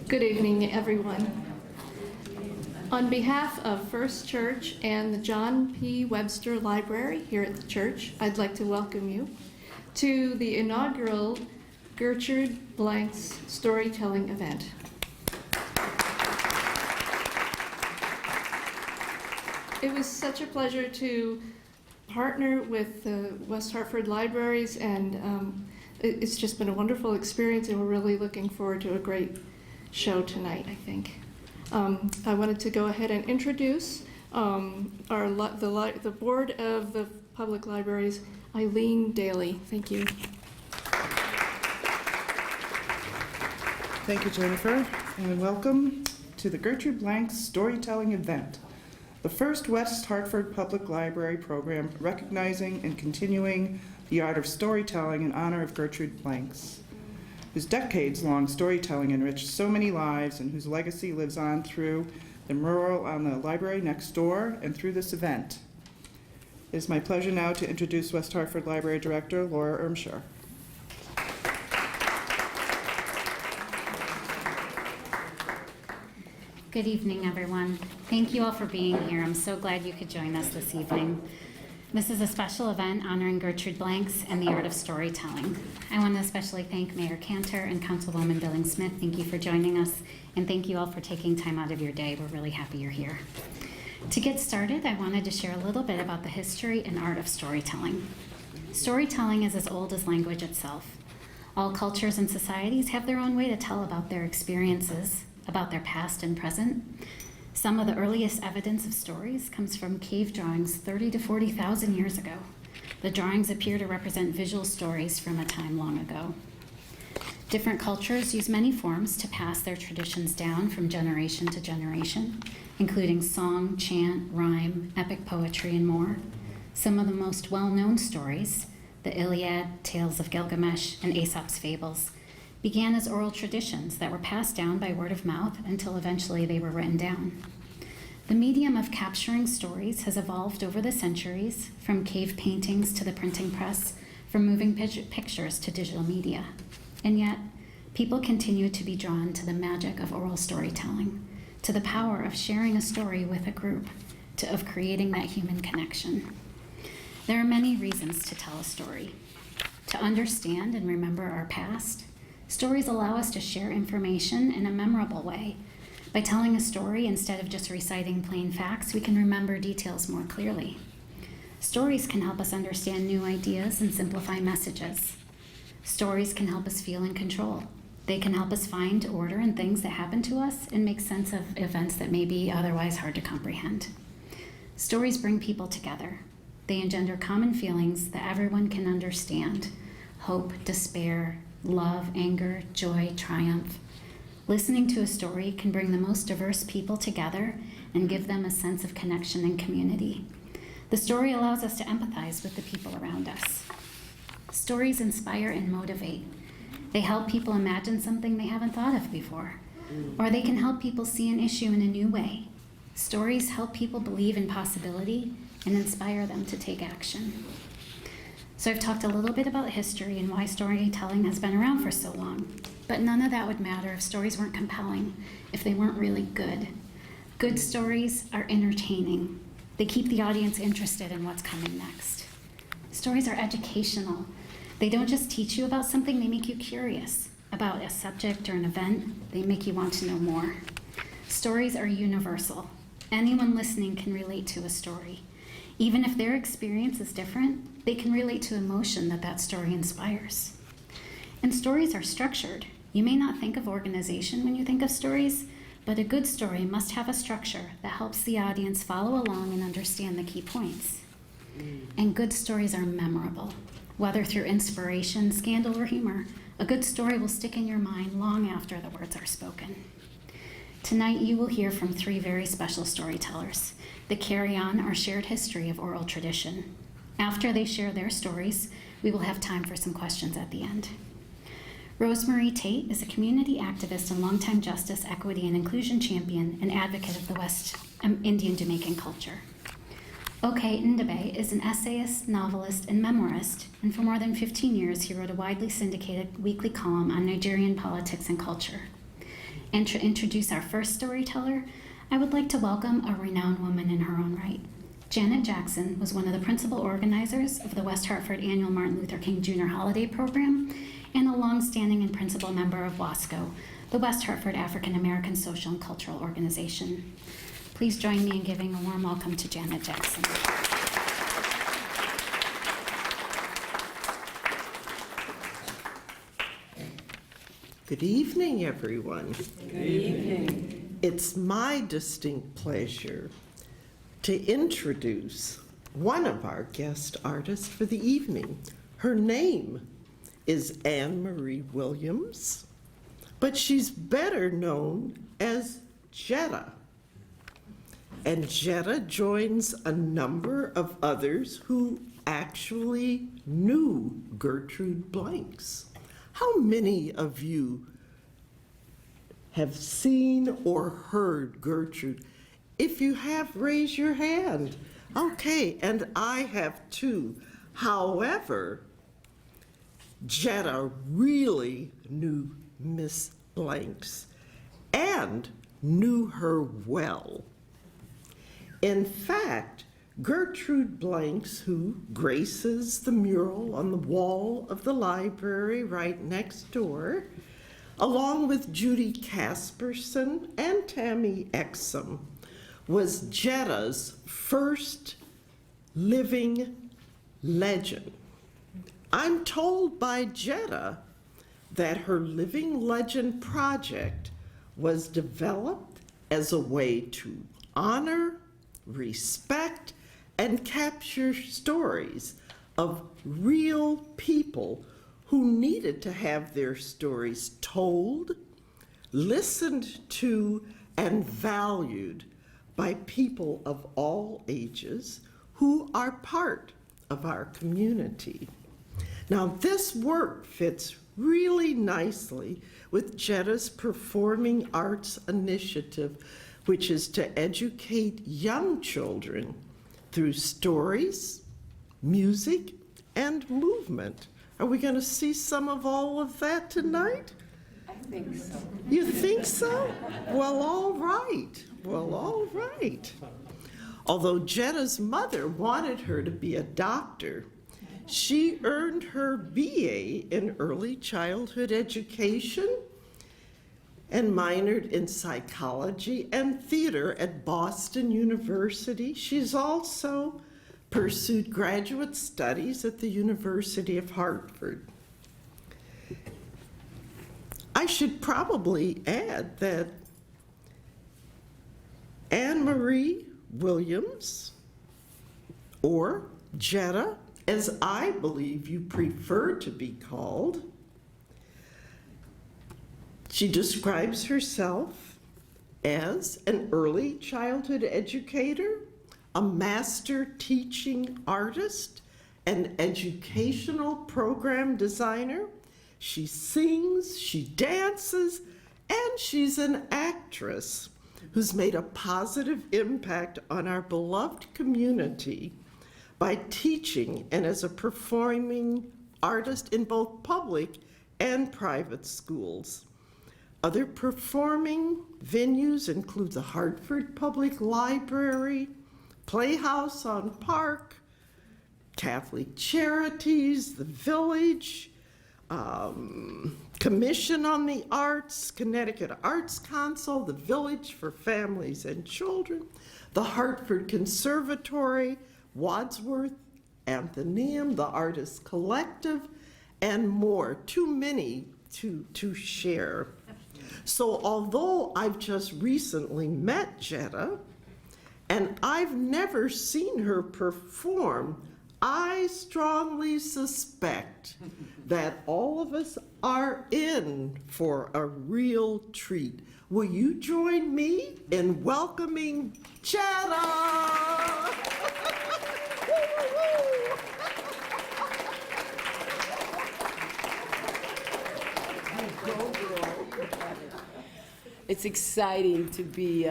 Good evening, everyone. On behalf of First Church and the John P. Webster Library here at the church, I'd like to welcome you to the inaugural Gertrude Blanks storytelling event. It was such a pleasure to partner with the West Hartford Libraries, and it's just been a wonderful experience, and we're really looking forward to a great show tonight, I think. I wanted to go ahead and introduce the board of the public libraries, Eileen Daly. Thank you. Thank you, Jennifer, and welcome to the Gertrude Blanks storytelling event, the first West Hartford Public Library program recognizing and continuing the art of storytelling in honor of Gertrude Blanks, whose decades-long storytelling enriched so many lives and whose legacy lives on through the mural on the library next door and through this event. It is my pleasure now to introduce West Hartford Library Director Laura Ermscher. Good evening, everyone. Thank you all for being here. I'm so glad you could join us this evening. This is a special event honoring Gertrude Blanks and the art of storytelling. I want to especially thank Mayor Cantor and Councilwoman Billings-Smith. Thank you for joining us, and thank you all for taking time out of your day. We're really happy you're here. To get started, I wanted to share a little bit about the history and art of storytelling. Storytelling is as old as language itself. All cultures and societies have their own way to tell about their experiences, about their past and present. Some of the earliest evidence of stories comes from cave drawings 30 to 40,000 years ago. The drawings appear to represent visual stories from a time long ago. Different cultures use many forms to pass their traditions down from generation to generation, including song, chant, rhyme, epic poetry, and more. Some of the most well-known stories, the Iliad, Tales of Gilgamesh, and Aesop's Fables, began as oral traditions that were passed down by word of mouth until eventually they were written down. The medium of capturing stories has evolved over the centuries, from cave paintings to the printing press, from moving pictures to digital media. And yet, people continue to be drawn to the magic of oral storytelling, to the power of sharing a story with a group, of creating that human connection. There are many reasons to tell a story. To understand and remember our past, stories allow us to share information in a memorable way. By telling a story instead of just reciting plain facts, we can remember details more clearly. Stories can help us understand new ideas and simplify messages. Stories can help us feel in control. They can help us find order in things that happen to us and make sense of events that may be otherwise hard to comprehend. Stories bring people together. They engender common feelings that everyone can understand: hope, despair, love, anger, joy, triumph. Listening to a story can bring the most diverse people together and give them a sense of connection and community. The story allows us to empathize with the people around us. Stories inspire and motivate. They help people imagine something they haven't thought of before, or they can help people see an issue in a new way. Stories help people believe in possibility and inspire them to take action. So I've talked a little bit about history and why storytelling has been around for so long, but none of that would matter if stories weren't compelling, if they weren't really good. Good stories are entertaining. They keep the audience interested in what's coming next. Stories are educational. They don't just teach you about something, they make you curious about a subject or an event. They make you want to know more. Stories are universal. Anyone listening can relate to a story. Even if their experience is different, they can relate to emotion that story inspires. And stories are structured. You may not think of organization when you think of stories, but a good story must have a structure that helps the audience follow along and understand the key points. And good stories are memorable. Whether through inspiration, scandal, or humor, a good story will stick in your mind long after the words are spoken. Tonight, you will hear from three very special storytellers that carry on our shared history of oral tradition. After they share their stories, we will have time for some questions at the end. Rosemary Tate is a community activist and longtime justice, equity, and inclusion champion and advocate of the West Indian Jamaican culture. O.K. Ndebe is an essayist, novelist, and memoirist, and for more than 15 years, he wrote a widely syndicated weekly column on Nigerian politics and culture. And to introduce our first storyteller, I would like to welcome a renowned woman in her own right. Janet Jackson was one of the principal organizers of the West Hartford annual Martin Luther King Jr. Holiday Program and a longstanding and principal member of WASCO, the West Hartford African American Social and Cultural Organization. Please join me in giving a warm welcome to Janet Jackson. Good evening, everyone. Good evening. It's my distinct pleasure to introduce one of our guest artists for the evening. Her name is Anne Marie Williams, but she's better known as Jedda. And Jedda joins a number of others who actually knew Gertrude Blanks. How many of you have seen or heard Gertrude? If you have, raise your hand. Okay, and I have too. However, Jedda really knew Miss Blanks and knew her well. In fact, Gertrude Blanks, who graces the mural on the wall of the library right next door, along with Judy Casperson and Tammy Exum, was Jedda's first living legend. I'm told by Jedda that her living legend project was developed as a way to honor, respect, and capture stories of real people who needed to have their stories told, listened to, and valued by people of all ages who are part of our community. Now, this work fits really nicely with Jedda's Performing Arts Initiative, which is to educate young children through stories, music, and movement. Are we going to see some of all of that tonight? I think so. You think so? Well, all right. Well, all right. Although Jedda's mother wanted her to be a doctor, she earned her BA in early childhood education and minored in psychology and theater at Boston University. She's also pursued graduate studies at the University of Hartford. I should probably add that Anne Marie Williams, or Jedda, as I believe you prefer to be called, she describes herself as an early childhood educator, a master teaching artist, an educational program designer. She sings, she dances, and she's an actress who's made a positive impact on our beloved community by teaching and as a performing artist in both public and private schools. Other performing venues include the Hartford Public Library, Playhouse on Park, Catholic Charities, the Village, Commission on the Arts, Connecticut Arts Council, the Village for Families and Children, the Hartford Conservatory, Wadsworth Athenaeum, the Artists Collective, and more. Too many to share. So although I've just recently met Jedda, and I've never seen her perform, I strongly suspect that all of us are in for a real treat. Will you join me in welcoming Jedda? It's exciting to be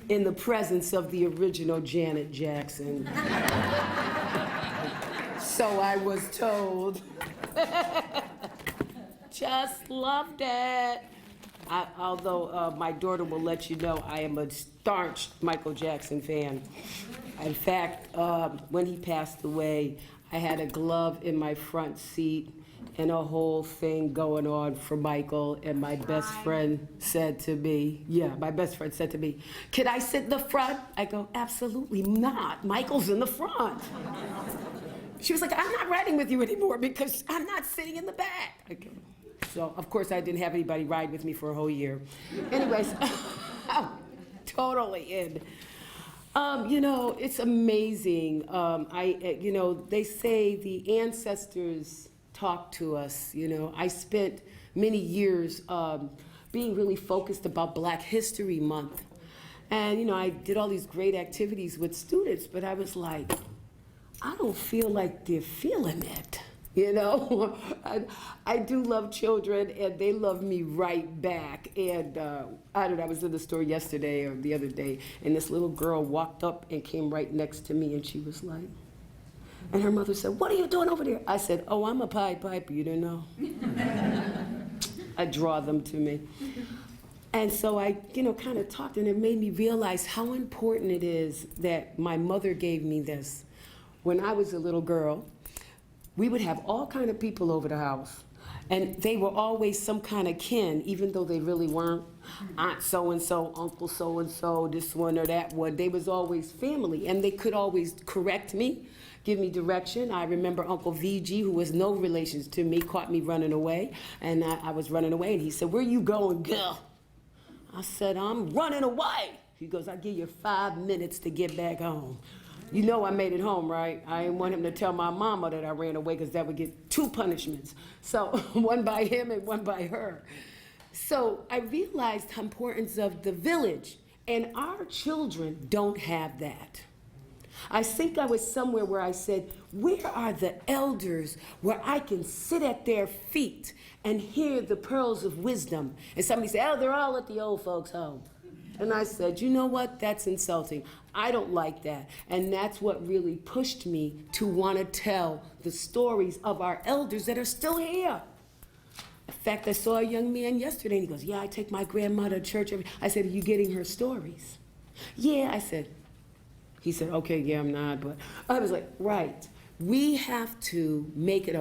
in the presence of the original Janet Jackson. So I was told. Just loved it. Although my daughter will let you know, I am a staunch Michael Jackson fan. In fact, when he passed away, I had a glove in my front seat and a whole thing going on for Michael, and my best friend said to me, "Could I sit in the front?" I go, "Absolutely not. Michael's in the front." She was like, "I'm not riding with you anymore because I'm not sitting in the back." I go, so, of course, I didn't have anybody ride with me for a whole year. Anyways, I'm totally in. It's amazing. They say the ancestors talk to us. I spent many years being really focused about Black History Month. And, I did all these great activities with students, but I was like, I don't feel like they're feeling it. I do love children, and they love me right back. And I was in the store yesterday or the other day, and this little girl walked up and came right next to me, and she was like, and her mother said, "What are you doing over there?" I said, "Oh, I'm a Pied Piper, you didn't know." I draw them to me. And so I, kind of talked, and it made me realize how important it is that my mother gave me this. When I was a little girl, we would have all kind of people over the house, and they were always some kind of kin, even though they really weren't. Aunt so-and-so, uncle so-and-so, this one or that one. They was always family, and they could always correct me, give me direction. I remember Uncle VG, who was no relations to me, caught me running away, and I was running away, and he said, "Where you going, girl?" I said, "I'm running away." He goes, "I'll give you 5 minutes to get back home." I made it home, right? I didn't want him to tell my mama that I ran away because that would get 2 punishments. So one by him and one by her. So I realized the importance of the village, and our children don't have that. I think I was somewhere where I said, where are the elders where I can sit at their feet and hear the pearls of wisdom? And somebody said, "Oh, they're all at the old folks' home." And I said, you know what? That's insulting. I don't like that. And that's what really pushed me to want to tell the stories of our elders that are still here. In fact, I saw a young man yesterday, and he goes, "Yeah, I take my grandmother to church." I said, "Are you getting her stories?" "Yeah," I said. He said, "Okay, yeah, I'm not." But I was like, right. We have to make it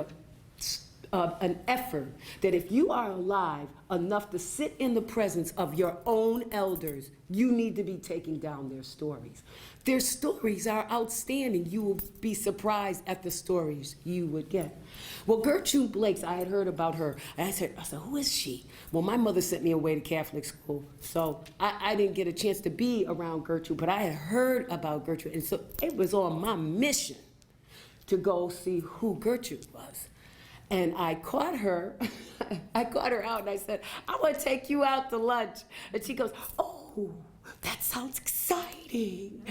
an effort that if you are alive enough to sit in the presence of your own elders, you need to be taking down their stories. Their stories are outstanding. You will be surprised at the stories you would get. Well, Gertrude Blanks, I had heard about her. And I said, "Who is she?" Well, my mother sent me away to Catholic school, so I didn't get a chance to be around Gertrude, but I had heard about Gertrude, and so it was on my mission to go see who Gertrude was. And I caught her, out, and I said, "I want to take you out to lunch." And she goes, "Oh, that sounds exciting."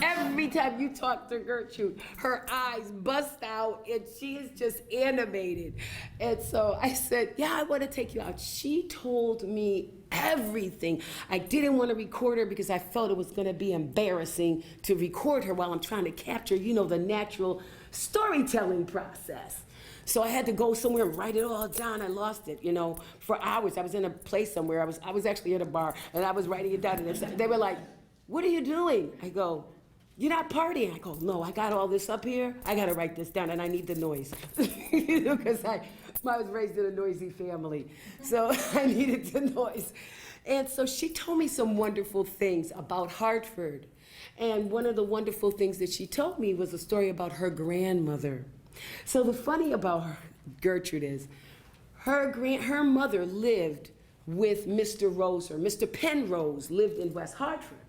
Every time you talk to Gertrude, her eyes bust out, and she is just animated. And so I said, "Yeah, I want to take you out." She told me everything. I didn't want to record her because I felt it was going to be embarrassing to record her while I'm trying to capture, the natural storytelling process. So I had to go somewhere and write it all down. I lost it, for hours. I was in a place somewhere. I was actually at a bar, and I was writing it down. And they were like, "What are you doing?" I go, "You're not partying." I go, "No, I got all this up here. I got to write this down, and I need the noise." Because I was raised in a noisy family. So I needed the noise. And so she told me some wonderful things about Hartford. And one of the wonderful things that she told me was a story about her grandmother. So the funny about Gertrude is her mother lived with Mr. Rose, or Mr. Penrose lived in West Hartford.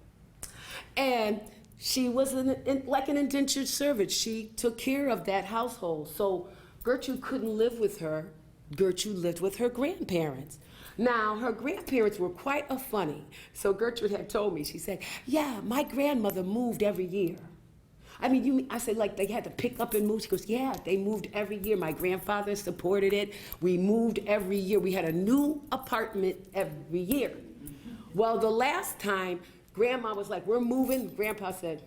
And she was like an indentured servant. She took care of that household. So Gertrude couldn't live with her. Gertrude lived with her grandparents. Now, her grandparents were quite funny. So Gertrude had told me, she said, "Yeah, my grandmother moved every year." I said, like, they had to pick up and move? She goes, "Yeah, they moved every year. My grandfather supported it. We moved every year. We had a new apartment every year." Well, the last time, Grandma was like, "We're moving." Grandpa said,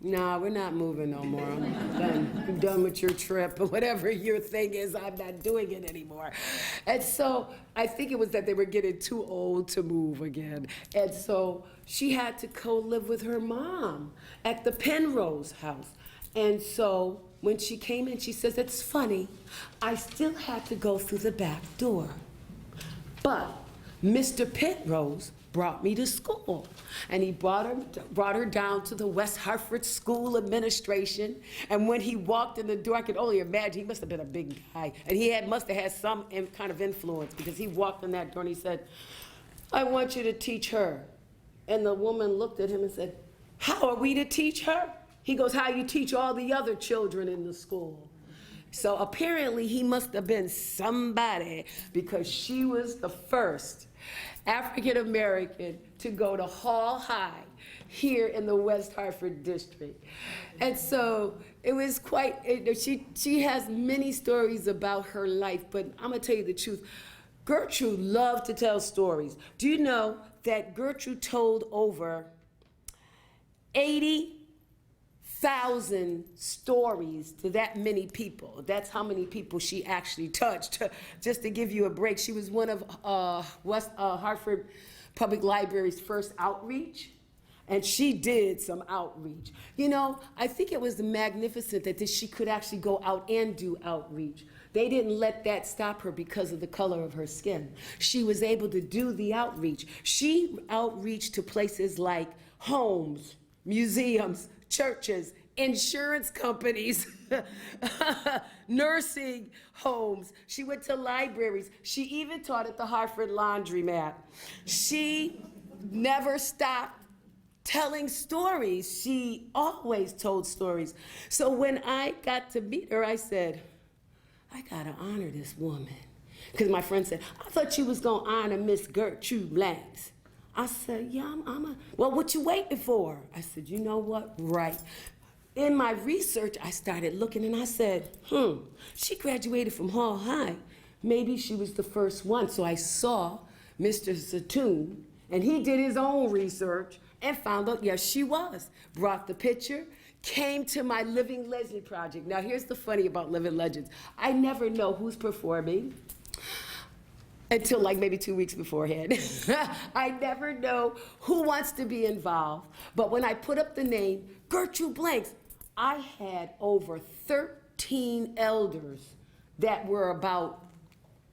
No, we're not moving no more. I'm done with your trip or whatever your thing is. I'm not doing it anymore. And so I think it was that they were getting too old to move again. And so she had to co-live with her mom at the Penrose house. And so when she came in, she says, "It's funny, I still had to go through the back door. But Mr. Penrose brought me to school, and he brought her down to the West Hartford School administration. And when he walked in the door, I could only imagine, he must have been a big guy, and must have had some kind of influence, because he walked in that door and he said, 'I want you to teach her.' And the woman looked at him and said, 'How are we to teach her?' He goes, 'How you teach all the other children in the school.' So apparently he must have been somebody, because she was the first African American to go to Hall High here in the West Hartford district. And so it was she has many stories about her life, but I'm gonna tell you the truth. Gertrude loved to tell stories. Do you know that Gertrude told over 80,000 stories to that many people? That's how many people she actually touched. Just to give you a break, she was one of West Hartford Public Library's first outreach, and she did some outreach. You know, I think it was magnificent that she could actually go out and do outreach. They didn't let that stop her because of the color of her skin. She was able to do the outreach. She outreached to places like homes, museums, churches, insurance companies, nursing homes. She went to libraries. She even taught at the Hartford Laundromat. She never stopped telling stories. She always told stories. So when I got to meet her, I said, I gotta honor this woman. Because my friend said, "I thought you was gonna honor Miss Gertrude Blanks." I said, "Yeah, well, what you waiting for?" I said, "You know what, right." In my research, I started looking and I said, she graduated from Hall High. Maybe she was the first one. So I saw Mr. Zatoon, and he did his own research and found out, yes, she was. Brought the picture, came to my Living Legend project. Now, here's the funny about Living Legends. I never know who's performing until like maybe 2 weeks beforehand. I never know who wants to be involved. But when I put up the name, Gertrude Blanks, I had over 13 elders that were about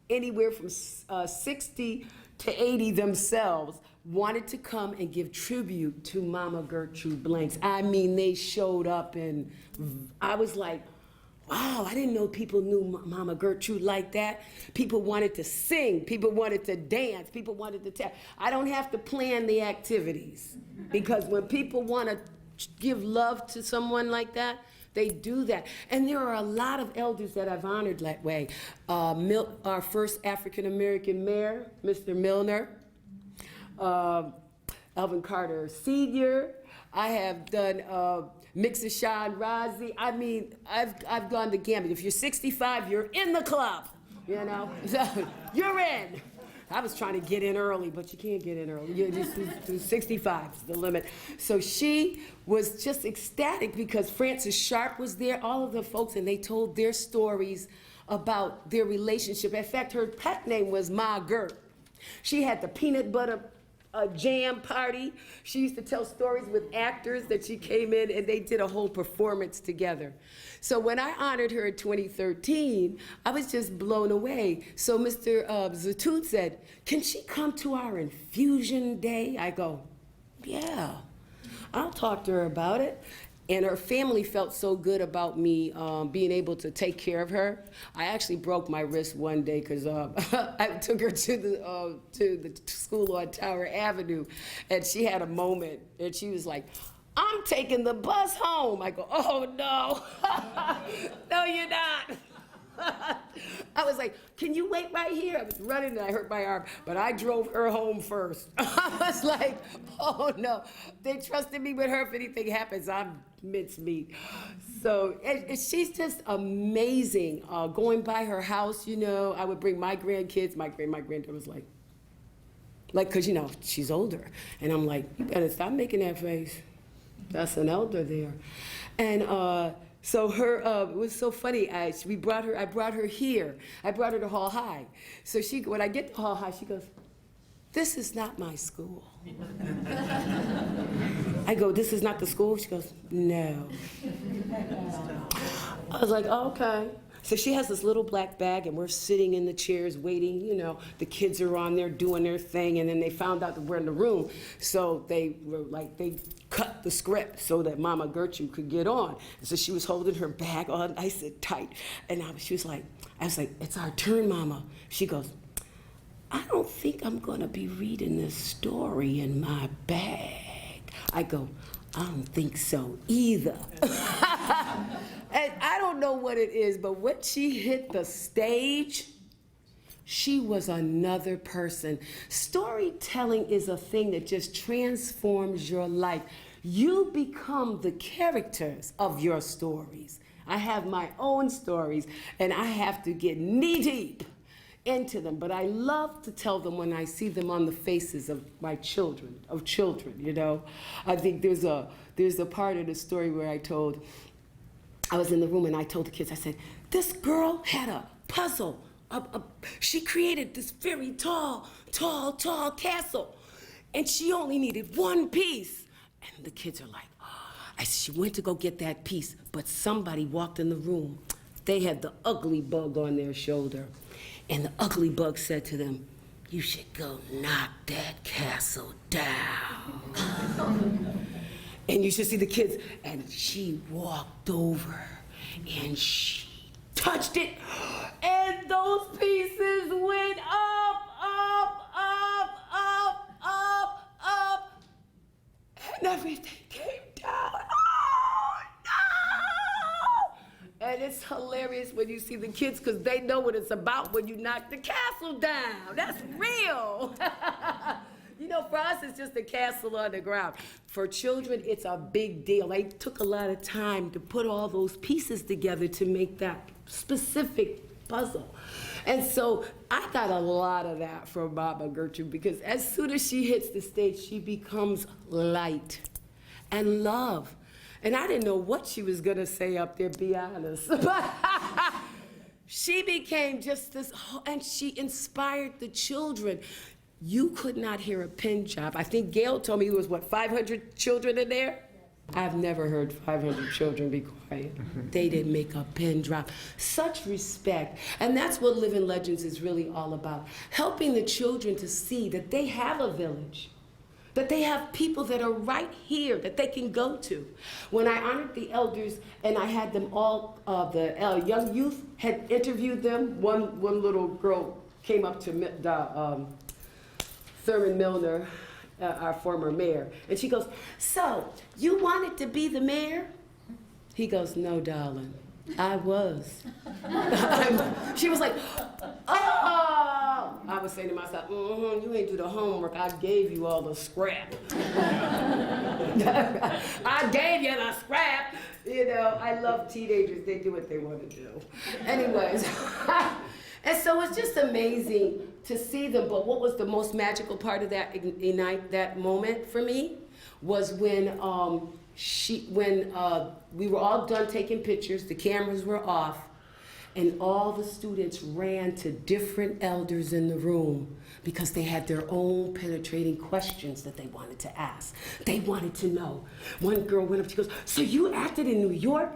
anywhere from 60 to 80 themselves wanted to come and give tribute to Mama Gertrude Blanks. I mean, they showed up, and I was like, wow, I didn't know people knew Mama Gertrude like that. People wanted to sing, people wanted to dance, people wanted to tell. I don't have to plan the activities, because when people want to give love to someone like that, they do that. And there are a lot of elders that I've honored that way. Our first African-American mayor, Mr. Milner, Alvin Carter Sr. I have done Mixer Sean Razi. I mean, I've gone the gamut. If you're 65, you're in the club, you know? So, you're in. I was trying to get in early, but you can't get in early. You just do 65 is the limit. So she was just ecstatic because Francis Sharp was there, all of the folks, and they told their stories about their relationship. In fact, her pet name was Ma Gert. She had the peanut butter jam party. She used to tell stories with actors that she came in and they did a whole performance together. So when I honored her in 2013, I was just blown away. So Mr. Zatoon said, "Can she come to our infusion day?" I go, "Yeah, I'll talk to her about it." And her family felt so good about me being able to take care of her. I actually broke my wrist one day because I took her to the school on Tower Avenue, and she had a moment, and she was like, "I'm taking the bus home." I go, "Oh no, no you're not." I was like, "Can you wait right here?" I was running and I hurt my arm, but I drove her home first. I was like, oh no, they trusted me with her. If anything happens, I'm mincemeat. So she's just amazing. Going by her house, you know, I would bring my grandkids. My granddaughter was like, cause you know, she's older. And I'm like, you better stop making that face. That's an elder there. And so her, it was so funny. I brought her here. I brought her to Hall High. So when I get to Hall High, she goes, "This is not my school." I go, "This is not the school?" She goes, "No." I was like, "Okay." So she has this little black bag, and we're sitting in the chairs waiting. You know, the kids are on there doing their thing, and then they found out that we're in the room. So they cut the script so that Mama Gertrude could get on. And so she was holding her bag all nice and tight. And I was like, "It's our turn, Mama." She goes, "I don't think I'm gonna be reading this story in my bag." I go, "I don't think so either." And I don't know what it is, but when she hit the stage, she was another person. Storytelling is a thing that just transforms your life. You become the characters of your stories. I have my own stories, and I have to get knee-deep into them, but I love to tell them when I see them on the faces of my children, you know. I think there's a part of the story where I was in the room and I told the kids, I said, "This girl had a puzzle. She created this very tall castle, and she only needed one piece." And the kids are like, "Oh." She went to go get that piece, but somebody walked in the room. They had the ugly bug on their shoulder, and the ugly bug said to them, "You should go knock that castle down." And you should see the kids. And she walked over and she touched it, and those pieces went up, and everything came down. Oh, no! And it's hilarious when you see the kids, because they know what it's about when you knock the castle down. That's real. You know, for us, it's just a castle on the ground. For children, it's a big deal. They took a lot of time to put all those pieces together to make that specific puzzle. And so I got a lot of that from Mama Gertrude, because as soon as she hits the stage, she becomes light and love. And I didn't know what she was gonna say up there, be honest. But she became just this, and she inspired the children. You could not hear a pin drop. I think Gail told me it was, 500 children in there? I've never heard 500 children be quiet. They didn't make a pin drop. Such respect. And that's what Living Legends is really all about. Helping the children to see that they have a village, that they have people that are right here that they can go to. When I honored the elders and I had them all, the young youth had interviewed them, one little girl came up to Thurman Milner, our former mayor, and she goes, "So, you wanted to be the mayor?" He goes, "No, darling, I was." She was like, "Oh!" I was saying to myself, "You ain't do the homework. I gave you all the scrap." I gave you the scrap. You know, I love teenagers. They do what they want to do. Anyways. And so it's just amazing to see them. But what was the most magical part of that moment for me was when we were all done taking pictures, the cameras were off, and all the students ran to different elders in the room because they had their own penetrating questions that they wanted to ask. They wanted to know. One girl went up, she goes, "So you acted in New York?"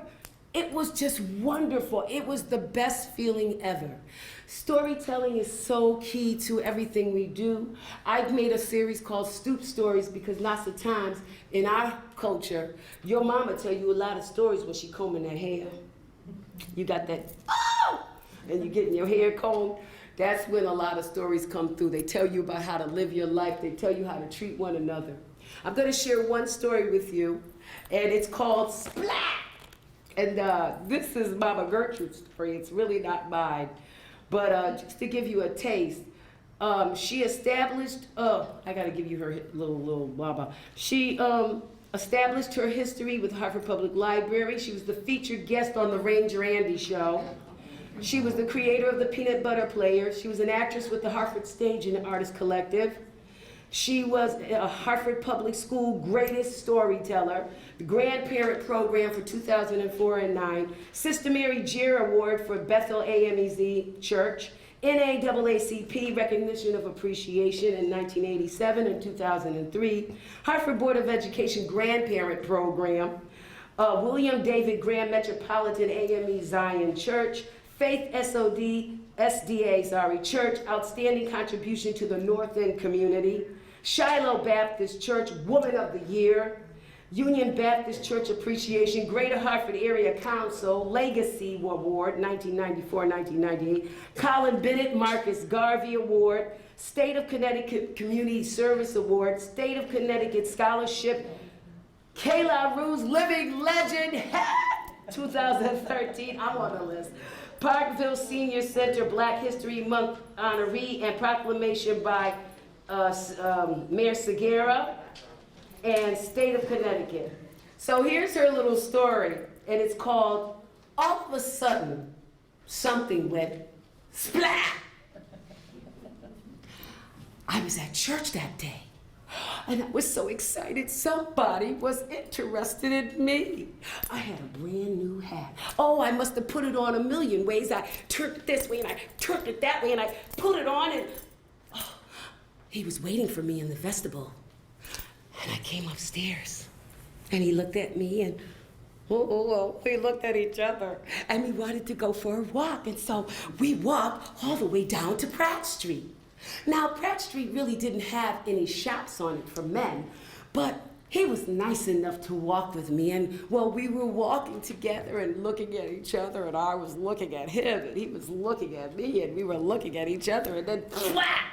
It was just wonderful. It was the best feeling ever. Storytelling is so key to everything we do. I've made a series called Stoop Stories because lots of times in our culture, your mama tell you a lot of stories when she combing her hair. You got that, oh! And you getting your hair combed. That's when a lot of stories come through. They tell you about how to live your life. They tell you how to treat one another. I'm gonna share one story with you, and it's called Splat. And this is Mama Gertrude's story. It's really not mine. But just to give you a taste, she established, I gotta give you her little blah. She established her history with Hartford Public Library. She was the featured guest on the Ranger Andy show. She was the creator of the Peanut Butter Players. She was an actress with the Hartford Stage and Artist Collective. She was a Hartford Public School greatest storyteller, the grandparent program for 2004 and 9, Sister Mary Jeer Award for Bethel AMEZ Church, NAACP Recognition of Appreciation in 1987 and 2003, Hartford Board of Education Grandparent Program, William David Graham Metropolitan AME Zion Church, Faith SDA Church, Outstanding Contribution to the North End Community, Shiloh Baptist Church Woman of the Year, Union Baptist Church Appreciation, Greater Hartford Area Council, Legacy Award, 1994-1998, Colin Bennett Marcus Garvey Award, State of Connecticut Community Service Award, State of Connecticut Scholarship, Kayla Rue's Living Legend, 2013, I'm on the list. Parkville Senior Center Black History Month honoree and proclamation by Mayor Segura and State of Connecticut. So here's her little story, and it's called All of a Sudden, Something Went Splat. I was at church that day, and I was so excited somebody was interested in me. I had a brand new hat. Oh, I must have put it on a million ways. I turned it this way, and I turned it that way, and I put it on, and he was waiting for me in the vestibule. And I came upstairs, and he looked at me, and we looked at each other, and we wanted to go for a walk, and so we walked all the way down to Pratt Street. Now, Pratt Street really didn't have any shops on it for men, but he was nice enough to walk with me, and well, we were walking together and looking at each other, and I was looking at him, and he was looking at me, and we were looking at each other, and then flat!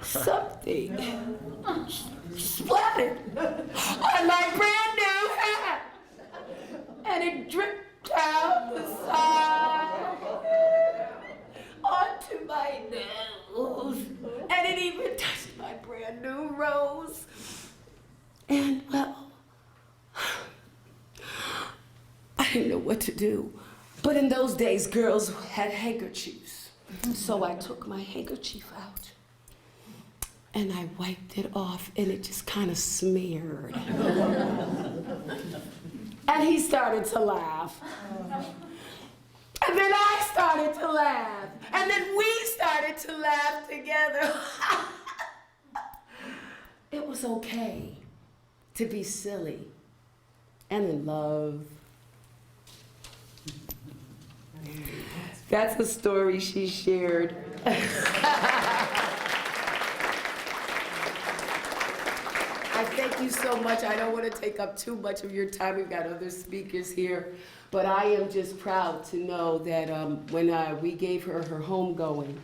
Something splattered on my brand new hat, and it dripped down the side onto my nose, and it even touched my brand new rose. And well, I didn't know what to do, but in those days, girls had handkerchiefs, so I took my handkerchief out. And I wiped it off, and it just kind of smeared. And he started to laugh. And then I started to laugh. And then we started to laugh together. It was okay to be silly and in love. That's a story she shared. Thank you so much. I don't want to take up too much of your time. We've got other speakers here. But I am just proud to know that when we gave her homegoing,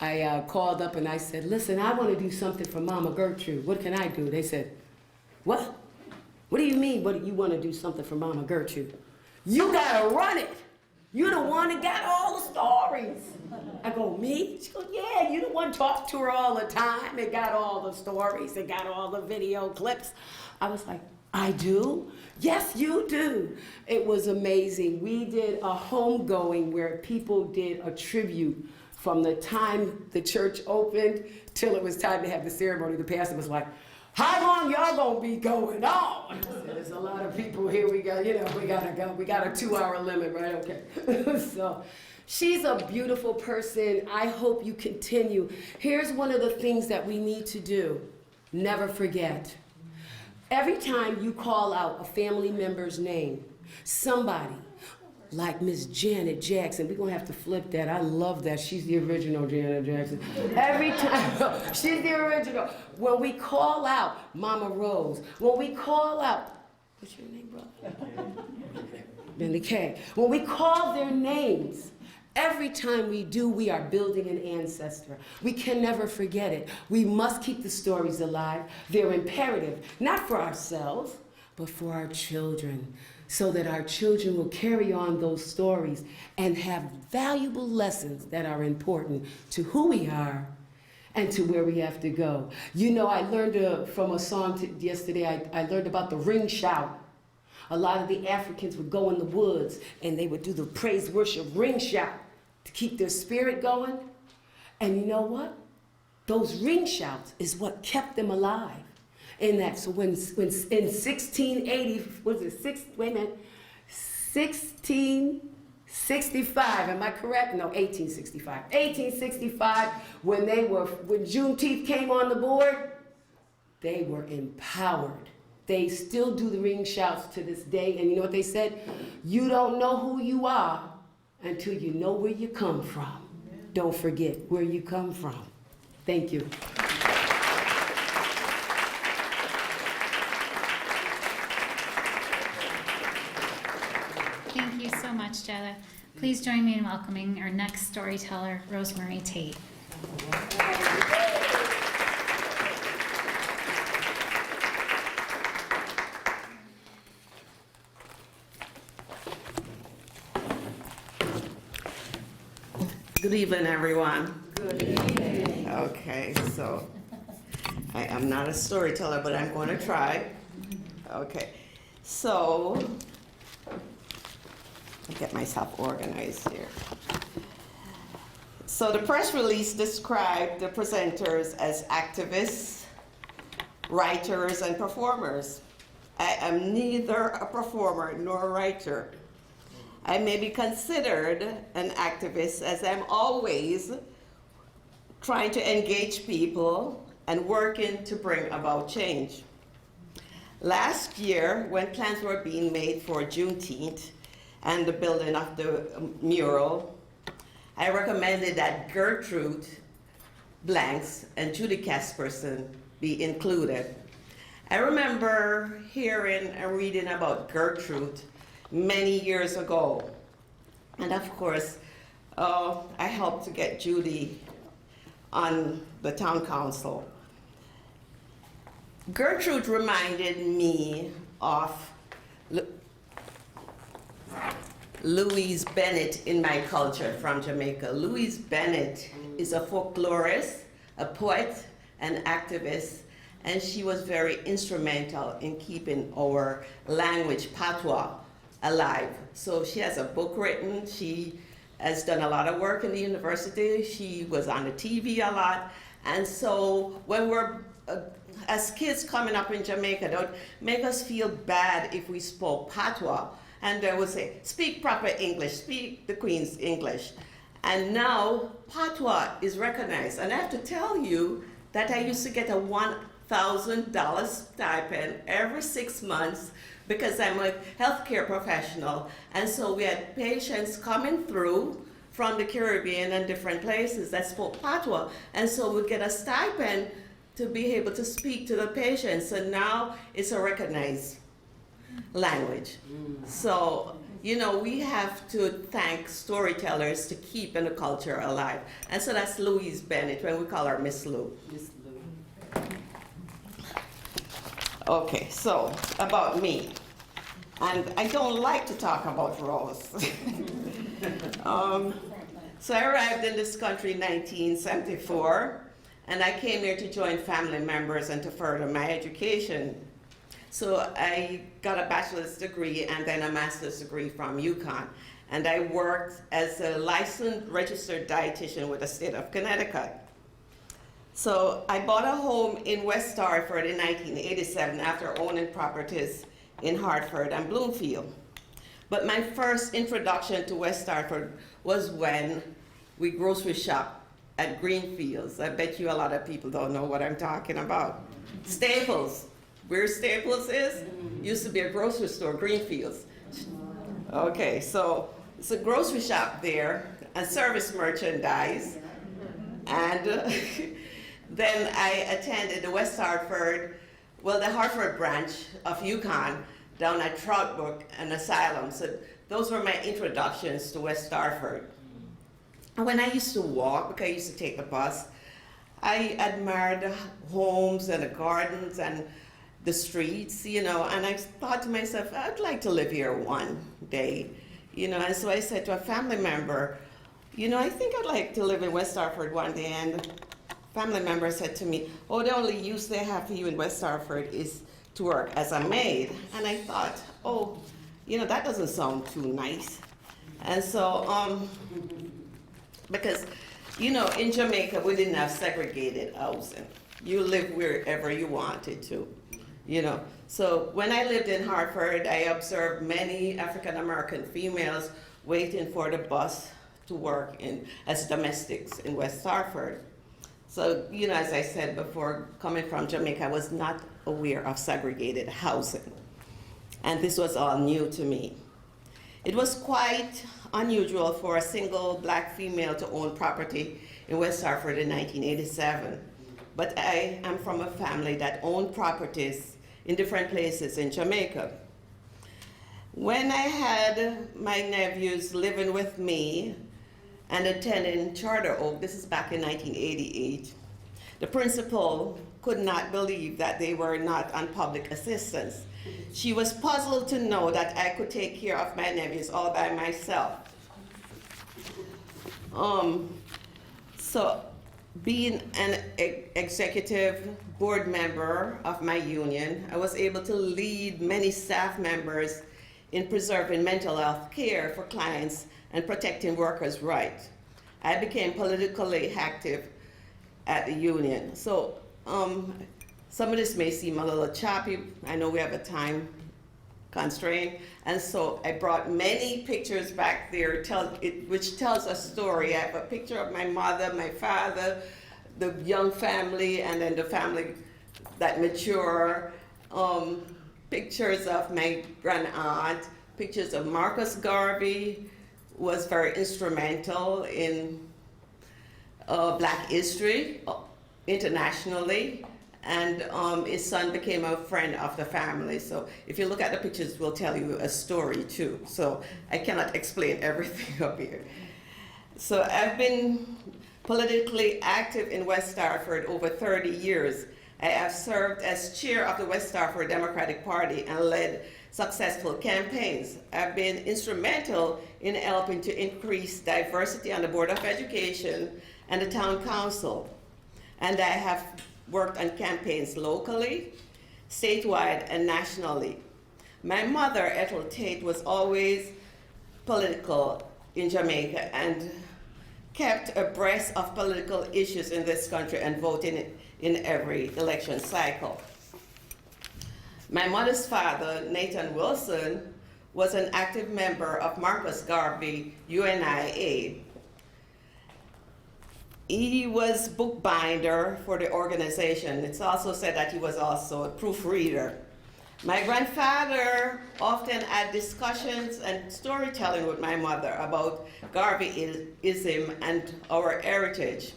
I called up and I said, listen, I want to do something for Mama Gertrude. What can I do? They said, what? What do you mean, what do you want to do something for Mama Gertrude? You got to run it. You're the one that got all the stories. I go, me? She goes, yeah, you the one talked to her all the time and got all the stories and got all the video clips. I was like, I do? Yes, you do. It was amazing. We did a homegoing where people did a tribute from the time the church opened till it was time to have the ceremony. The pastor was like, how long y'all gonna be going on? I said, there's a lot of people here. We gotta go. We got a 2-hour limit, right? Okay. So she's a beautiful person. I hope you continue. Here's one of the things that we need to do. Never forget. Every time you call out a family member's name, somebody like Miss Janet Jackson, we're gonna have to flip that. I love that. She's the original Janet Jackson. Every time, she's the original. When we call out Mama Rose, when we call out, what's your name, brother? Benny K. When we call their names, every time we do, we are building an ancestor. We can never forget it. We must keep the stories alive. They're imperative, not for ourselves, but for our children, so that our children will carry on those stories and have valuable lessons that are important to who we are and to where we have to go. You know, I learned from a song yesterday, I learned about the ring shout. A lot of the Africans would go in the woods and they would do the praise worship ring shout to keep their spirit going. And you know what? Those ring shouts is what kept them alive. In that, so when in 1680, what is it, wait a minute, 1665, am I correct? No, 1865. 1865, when Juneteenth came on the board, they were empowered. They still do the ring shouts to this day, and you know what they said? You don't know who you are until you know where you come from. Don't forget where you come from. Thank you. Thank you so much, Jedda. Please join me in welcoming our next storyteller, Rosemary Tate. Good evening, everyone. Good evening. Okay, so I am not a storyteller, but I'm going to try. Okay, so I'll get myself organized here. So the press release described the presenters as activists, writers, and performers. I am neither a performer nor a writer. I may be considered an activist as I'm always trying to engage people and working to bring about change. Last year, when plans were being made for Juneteenth and the building of the mural, I recommended that Gertrude Blanks and Judy Casperson be included. I remember hearing and reading about Gertrude many years ago. And of course, I helped to get Judy on the town council. Gertrude reminded me of Louise Bennett in my culture from Jamaica. Louise Bennett is a folklorist, a poet, an activist, and she was very instrumental in keeping our language, patois, alive. So she has a book written. She has done a lot of work in the university. She was on the TV a lot. And so when we're, as kids coming up in Jamaica, don't make us feel bad if we spoke patois. And they would say, speak proper English, speak the Queen's English. And now patois is recognized. And I have to tell you that I used to get a $1,000 stipend every 6 months because I'm a healthcare professional. And so we had patients coming through from the Caribbean and different places that spoke patois. And so we'd get a stipend to be able to speak to the patients. So now it's a recognized language. So, you know, we have to thank storytellers to keep the culture alive. And so that's Louise Bennett, when we call her Miss Lou. Miss Lou. Okay, so about me. And I don't like to talk about Rose. So I arrived in this country in 1974, and I came here to join family members and to further my education. So I got a bachelor's degree and then a master's degree from UConn. And I worked as a licensed registered dietitian with the state of Connecticut. So I bought a home in West Hartford in 1987 after owning properties in Hartford and Bloomfield. But my first introduction to West Hartford was when we grocery shopped at Greenfields. I bet you a lot of people don't know what I'm talking about. Staples. Where Staples is, used to be a grocery store, Greenfields. Okay, so it's a grocery shop there and service merchandise. And then I attended the West Hartford, well, the Hartford branch of UConn down at Troutbrook and Asylum. So those were my introductions to West Hartford. And when I used to walk, because I used to take the bus, I admired the homes and the gardens and the streets, you know, and I thought to myself, I'd like to live here one day, you know, and so I said to a family member, you know, I think I'd like to live in West Hartford one day, and the family member said to me, oh, the only use they have for you in West Hartford is to work as a maid. And I thought, oh, you know, that doesn't sound too nice. And so, because You know, in Jamaica, we didn't have segregated housing. You lived wherever you wanted to, you know. So when I lived in Hartford, I observed many African American females waiting for the bus to work as domestics in West Hartford. So, you know, as I said before, coming from Jamaica, I was not aware of segregated housing. And this was all new to me. It was quite unusual for a single black female to own property in West Hartford in 1987. But I am from a family that owned properties in different places in Jamaica. When I had my nephews living with me and attending Charter Oak, this is back in 1988, the principal could not believe that they were not on public assistance. She was puzzled to know that I could take care of my nephews all by myself. So being an executive board member of my union, I was able to lead many staff members in preserving mental health care for clients and protecting workers' rights. I became politically active at the union. So some of this may seem a little choppy. I know we have a time constraint. And so I brought many pictures back there which tells a story. I have a picture of my mother, my father, the young family, and then the family that mature. Pictures of my grand aunt, pictures of Marcus Garvey, was very instrumental in Black history internationally. And his son became a friend of the family. So if you look at the pictures, we'll tell you a story too. So I cannot explain everything up here. So I've been politically active in West Hartford over 30 years. I have served as chair of the West Hartford Democratic Party and led successful campaigns. I've been instrumental in helping to increase diversity on the Board of Education and the Town Council. And I have worked on campaigns locally, statewide, and nationally. My mother, Ethel Tate, was always political in Jamaica and kept abreast of political issues in this country and voted in every election cycle. My mother's father, Nathan Wilson, was an active member of Marcus Garvey UNIA. He was bookbinder for the organization. It's also said that he was also a proofreader. My grandfather often had discussions and storytelling with my mother about Garveyism and our heritage.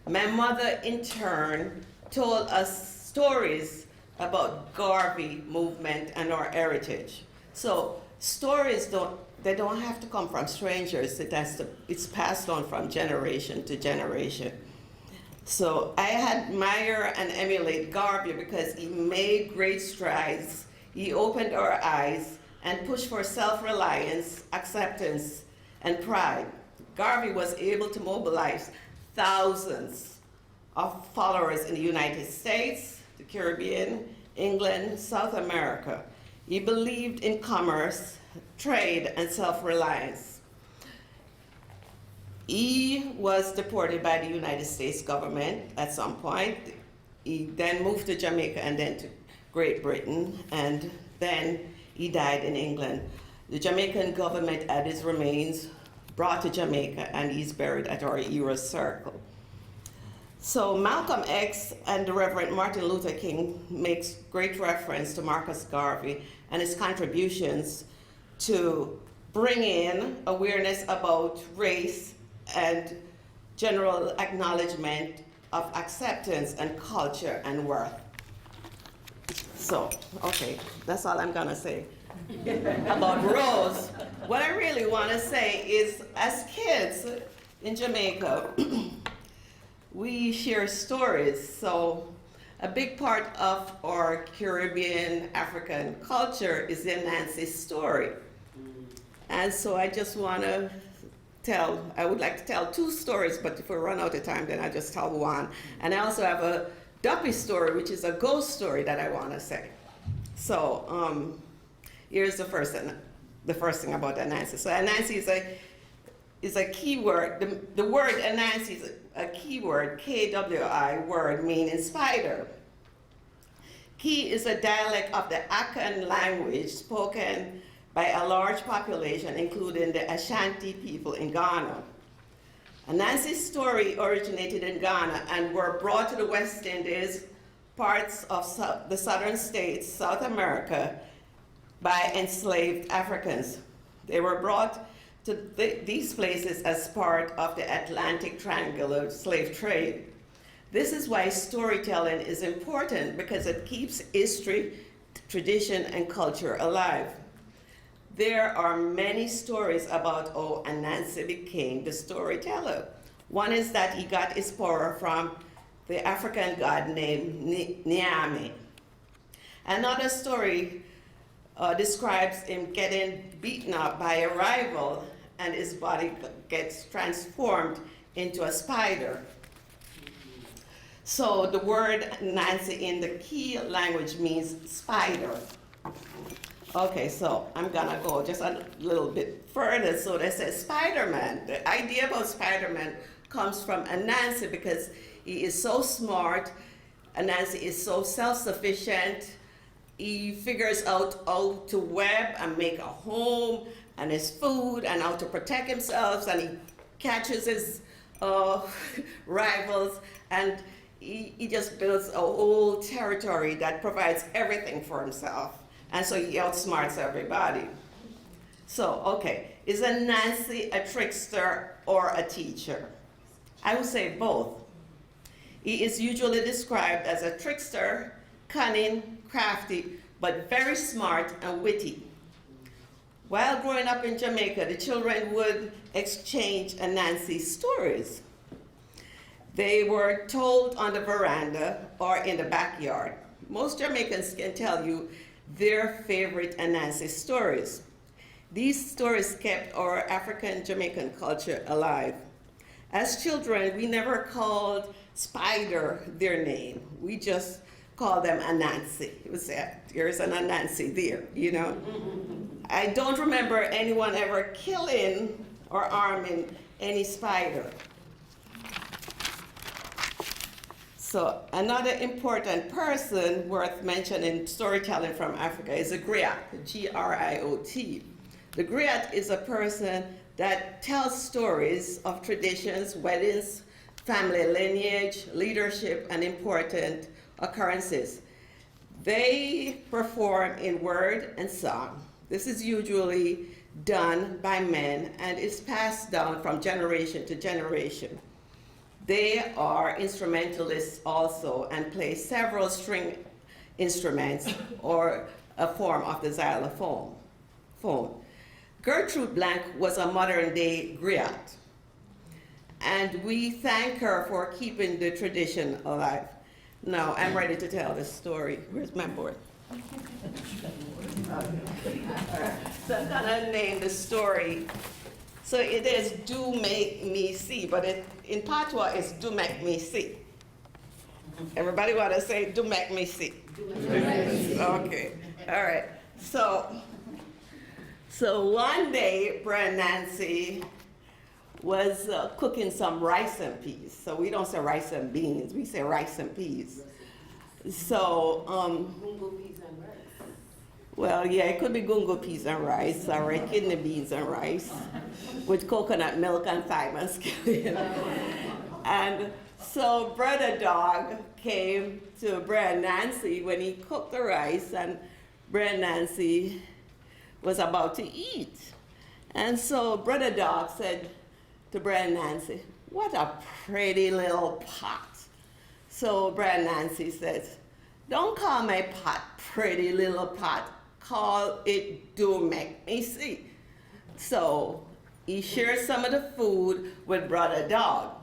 My mother, in turn, told us stories about Garvey movement and our heritage. So stories don't have to come from strangers. It's passed on from generation to generation. So I admire and emulate Garvey because he made great strides. He opened our eyes and pushed for self-reliance, acceptance, and pride. Garvey was able to mobilize thousands of followers in the United States, the Caribbean, England, South America. He believed in commerce, trade, and self-reliance. He was deported by the United States government at some point. He then moved to Jamaica and then to Great Britain, and then he died in England. The Jamaican government had his remains brought to Jamaica, and he's buried at our era circle. So Malcolm X and the Reverend Martin Luther King makes great reference to Marcus Garvey and his contributions to bring in awareness about race and general acknowledgement of acceptance and culture and worth. So, okay, that's all I'm gonna say about Rose. What I really wanna say is, as kids in Jamaica, we share stories. So a big part of our Caribbean African culture is the Nancy's story. And so I just wanna I would like to tell two stories, but if we run out of time, then I just tell one. And I also have a Duppy story, which is a ghost story that I want to say. So here's the first thing about Anansi. So Anansi is a key word. The word Anansi is a key word, K-W-I word, meaning spider. Ki is a dialect of the Akan language spoken by a large population, including the Ashanti people in Ghana. Anansi's story originated in Ghana and were brought to the West Indies, parts of the southern states, South America, by enslaved Africans. They were brought to these places as part of the Atlantic Triangular slave trade. This is why storytelling is important, because it keeps history, tradition, and culture alive. There are many stories about how Anansi became the storyteller. One is that he got his power from the African god named Nyame. Another story describes him getting beaten up by a rival and his body gets transformed into a spider. So the word Nancy in the key language means spider. Okay, so I'm gonna go just a little bit further. So they say Spider-Man. The idea about Spider-Man comes from Anansi because he is so smart. Anansi is so self-sufficient. He figures out how to web and make a home and his food and how to protect himself, and he catches his rivals, and he just builds a whole territory that provides everything for himself. And so he outsmarts everybody. So, okay, is Anansi a trickster or a teacher? I would say both. He is usually described as a trickster, cunning, crafty, but very smart and witty. While growing up in Jamaica, the children would exchange Anansi stories. They were told on the veranda or in the backyard. Most Jamaicans can tell you their favorite Anansi stories. These stories kept our African Jamaican culture alive. As children, we never called Spider their name. We just called them Anansi. It was there's an Anansi there, you know. I don't remember anyone ever killing or harming any spider. So another important person worth mentioning in storytelling from Africa is a griot, G-R-I-O-T. The griot is a person that tells stories of traditions, weddings, family lineage, leadership, and important occurrences. They perform in word and song. This is usually done by men and is passed down from generation to generation. They are instrumentalists also and play several string instruments or a form of the xylophone. Gertrude Blanks was a modern-day griot, and we thank her for keeping the tradition alive. Now, I'm ready to tell this story. Where's my board? So I'm gonna name the story. So it is Do Make Me See, but in patois it's Do Make Me See. Everybody wanna say Do Make Me See? Okay, all right. So one day, Brother Nancy was cooking some rice and peas. So we don't say rice and beans, we say rice and peas. So, Gungo peas and rice. well, yeah, it could be gungo peas and rice, or red kidney beans and rice, with coconut milk and thyme and scallion. And so Brother Dog came to Brother Nancy when he cooked the rice, and Brother Nancy was about to eat. And so Brother Dog said to Brother Nancy, "What a pretty little pot." So Brother Nancy says, "Don't call my pot pretty little pot, call it Do Make Me See." So he shared some of the food with Brother Dog.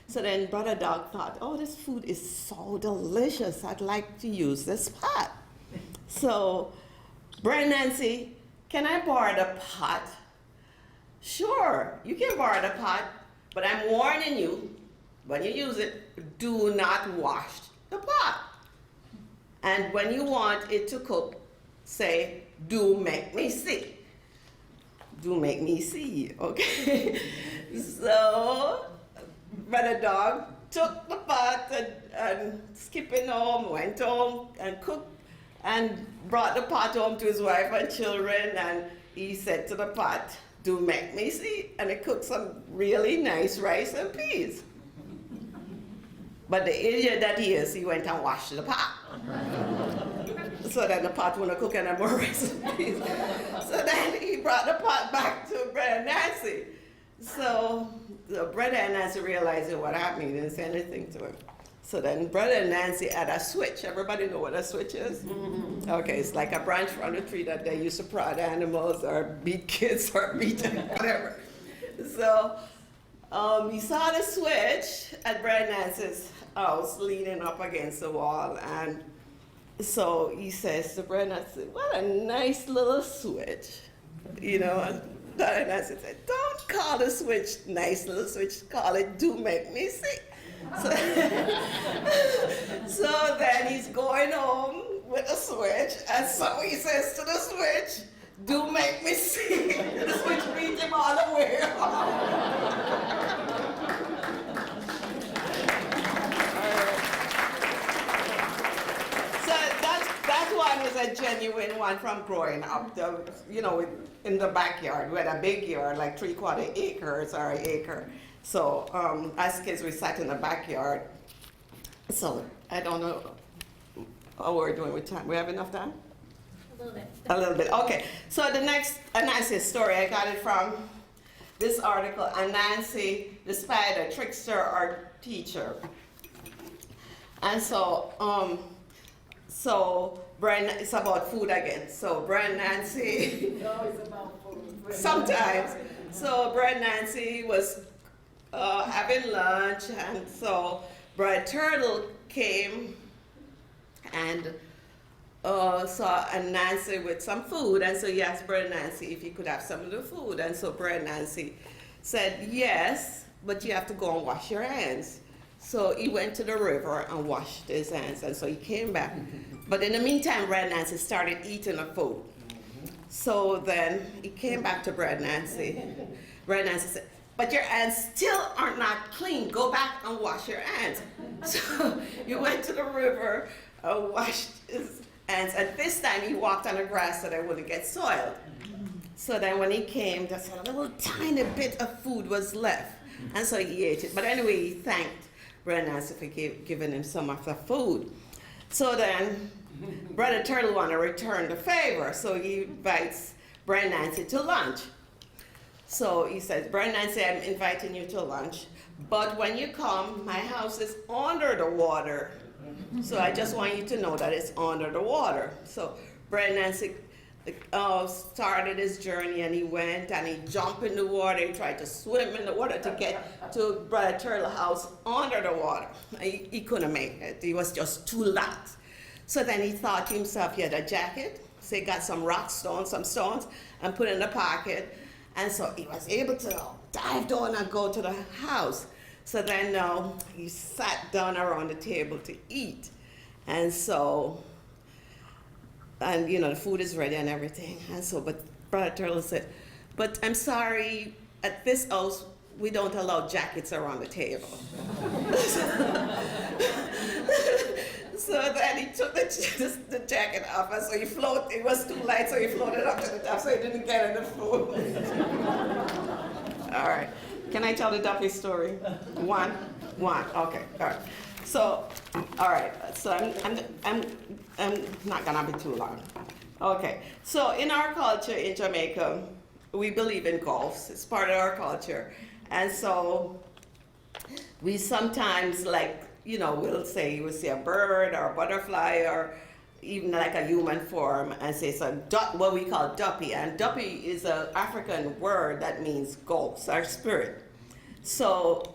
So then Brother Dog thought, "Oh, this food is so delicious, I'd like to use this pot." So, Brother Nancy, can I borrow the pot? "Sure, you can borrow the pot, but I'm warning you, when you use it, do not wash the pot. And when you want it to cook, say, Do Make Me See." do make me see, okay? So, Brother Dog took the pot and skipping home, went home and cooked and brought the pot home to his wife and children, and he said to the pot, do make me see, and he cooked some really nice rice and peas. But the idiot that he is, he went and washed the pot. So that the pot wouldn't cook any more rice and peas. So then he brought the pot back to Brother Nancy. So Brother and Nancy realized what happened. He didn't say anything to him. So then Brother and Nancy had a switch. Everybody know what a switch is? Mm-hmm. Okay, it's like a branch from the tree that they used to prod animals or beat kids or beat whatever. So he saw the switch at Brother Nancy's house leaning up against the wall, and so he says to Brother Nancy, what a nice little switch, you know. And Brother Nancy said, don't call the switch nice little switch, call it do make me see. So then he's going home with a switch, and so he says to the switch, do make me see. The switch beat him all the way home. One is a genuine one from growing up, in the backyard. We had a big yard, like 3/4 acres or an acre. So as kids, we sat in the backyard. So I don't know how we're doing with time. We have enough time? A little bit. A little bit, okay. So the next Anansi story, I got it from this article, Anansi, the spider, trickster or teacher. And so, it's about food again. So Brother Nancy, It's about food. sometimes. So Brother Nancy was having lunch, and so Brother Turtle came and saw Nancy with some food, and so he asked Brother Nancy if he could have some of the food, and so Brother Nancy said yes, but you have to go and wash your hands. So he went to the river and washed his hands, and so he came back. But in the meantime, Brother Nancy started eating the food. So then he came back to Brother Nancy. Brother Nancy said, but your hands still are not clean. Go back and wash your hands. So he went to the river and washed his hands. And this time he walked on the grass so they wouldn't get soiled. So then when he came, just a little tiny bit of food was left. And so he ate it. But anyway, he thanked Brother Nancy for giving him some of the food. So then Brother Turtle wanted to return the favor, so he invites Brother Nancy to lunch. So he says, Brother Nancy, I'm inviting you to lunch, but when you come, my house is under the water. So I just want you to know that it's under the water. So Brother Nancy started his journey, and he went and he jumped in the water. He tried to swim in the water to get to Brother Turtle's house under the water. He couldn't make it. He was just too light. So then he thought to himself he had a jacket. So he got some some stones, and put in the pocket. And so he was able to dive down and go to the house. So then he sat down around the table to eat. And so, and the food is ready and everything. And so, but Brother Turtle said, but I'm sorry, at this house, we don't allow jackets around the table. So then he took the jacket off, and so it was too light, so he floated up to the top, so he didn't get in the food. All right, can I tell the Duffy story? One, okay, all right. So, all right, so I'm not gonna be too long. Okay, so in our culture in Jamaica, we believe in golf. It's part of our culture. And so we sometimes we'll see a bird or a butterfly or even like a human form and say what we call duppy. And duppy is an African word that means ghost or spirit. So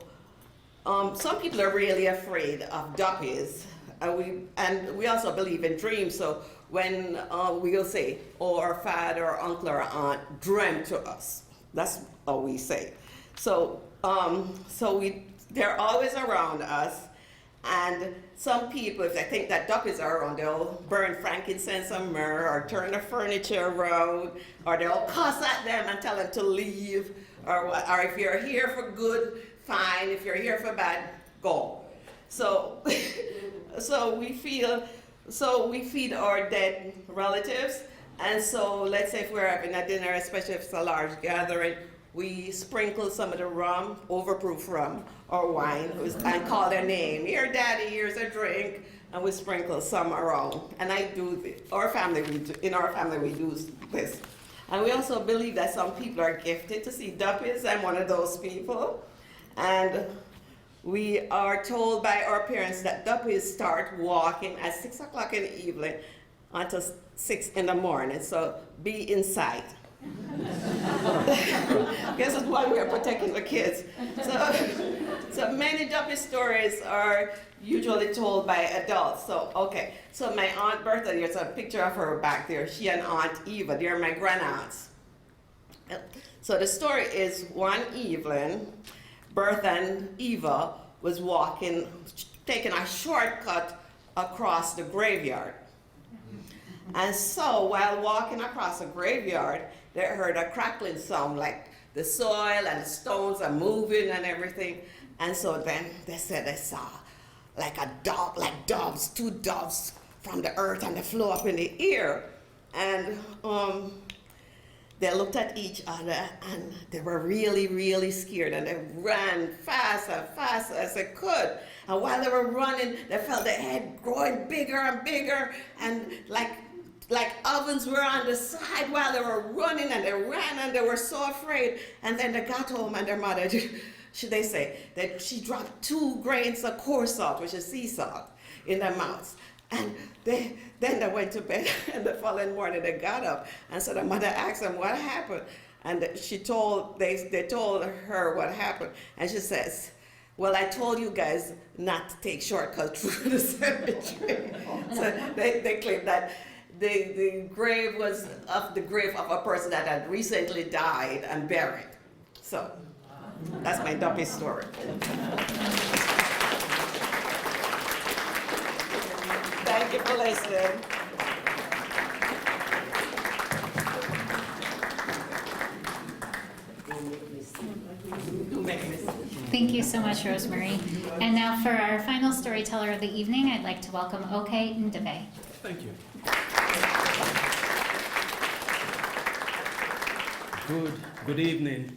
some people are really afraid of duppies. And we also believe in dreams. So when we'll say, our father or uncle or aunt dreamt to us. That's what we say. So they're always around us, And some people, if they think that duppies are around, they'll burn frankincense and myrrh, or turn the furniture around, or they'll cuss at them and tell them to leave, or if you're here for good, fine. If you're here for bad, go. So, so we feed our dead relatives, and so let's say if we're having a dinner, especially if it's a large gathering, we sprinkle some of the rum, overproof rum or wine, and call their name. Here, Daddy, here's a drink, and we sprinkle some around. And I do this. In our family, we do this. And we also believe that some people are gifted to see duppies. I'm one of those people. And we are told by our parents that duppies start walking at 6 o'clock in the evening until 6 in the morning. So be inside. Guess that's why we are protecting the kids. So many duppy stories are usually told by adults. So my Aunt Bertha, there's a picture of her back there. She and Aunt Eva, they're my grandaunts. So the story is one evening, Bertha and Eva was walking, taking a shortcut across the graveyard. And so while walking across the graveyard, they heard a crackling sound, like the soil and the stones are moving and everything. And so then they said they saw like a dove, like doves, 2 doves from the earth, and they flew up in the air. And they looked at each other, and they were really, really scared, and they ran fast as they could. And while they were running, they felt their head growing bigger and bigger, and like ovens were on the side while they were running, and they ran, and they were so afraid. And then they got home, and their mother, they say that she dropped 2 grains of coarse salt, which is sea salt, in their mouths. And then they went to bed, and the following morning they got up, and so the mother asked them what happened, and they told her what happened, and she says, "Well, I told you guys not to take shortcuts through the cemetery." So they claim that the grave was the grave of a person that had recently died and buried. So that's my duppy story. Thank you for listening. Thank you so much, Rosemary. And now for our final storyteller of the evening, I'd like to welcome Oke Ndebe. Thank you. Good evening.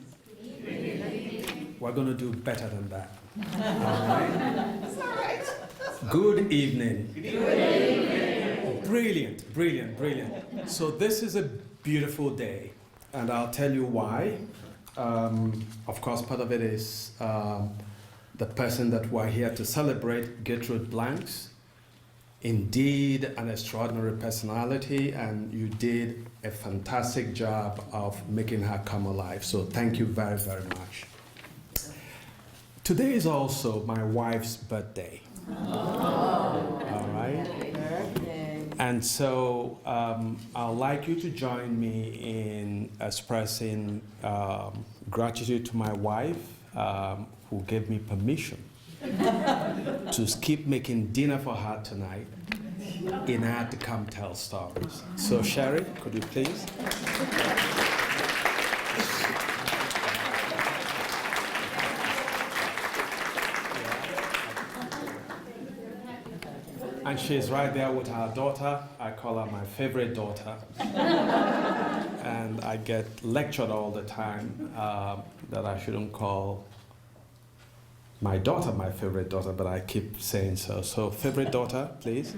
We're going to do better than that. All right? It's all right. Good evening. Brilliant. So this is a beautiful day, and I'll tell you why. Of course, part of it is the person that we're here to celebrate, Gertrude Blanks. Indeed, an extraordinary personality, and you did a fantastic job of making her come alive. So thank you very, very much. Today is also my wife's birthday. All right? And so I'd like you to join me in expressing gratitude to my wife, who gave me permission to keep making dinner for her tonight in her to come tell stories. So Sherry, could you please? And she's right there with her daughter. I call her my favorite daughter. And I get lectured all the time that I shouldn't call my daughter my favorite daughter, but I keep saying so. So favorite daughter, please.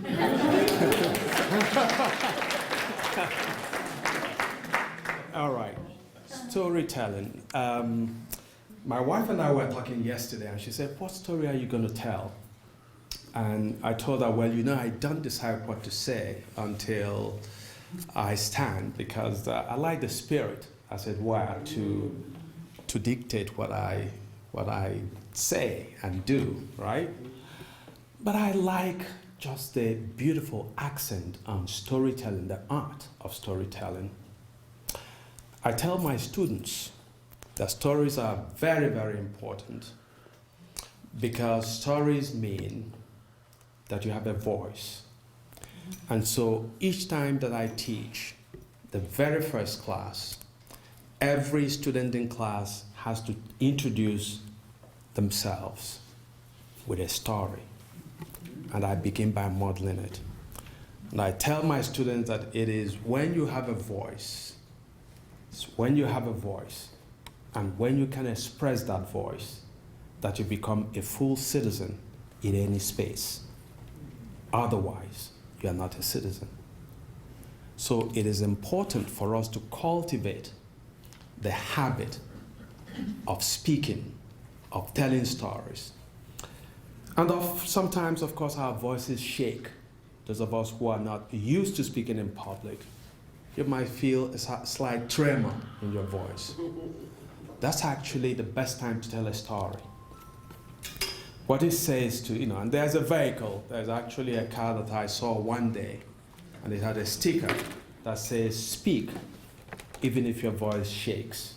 All right, storytelling. My wife and I were talking yesterday, and she said, "What story are you going to tell?" And I told her, well, I don't decide what to say until I stand, because I like the spirit, as it were, to dictate what I say and do, right? But I like just the beautiful accent on storytelling, the art of storytelling. I tell my students that stories are very, very important, because stories mean that you have a voice. And so each time that I teach the very first class, every student in class has to introduce themselves with a story. And I begin by modeling it. And I tell my students that it is when you have a voice, it's when you have a voice, and when you can express that voice, that you become a full citizen in any space. Otherwise, you are not a citizen. So it is important for us to cultivate the habit of speaking, of telling stories. And sometimes, of course, our voices shake. Those of us who are not used to speaking in public, you might feel a slight tremor in your voice. That's actually the best time to tell a story. What it says to, and there's a vehicle, there's actually a car that I saw one day, and it had a sticker that says, "Speak, even if your voice shakes."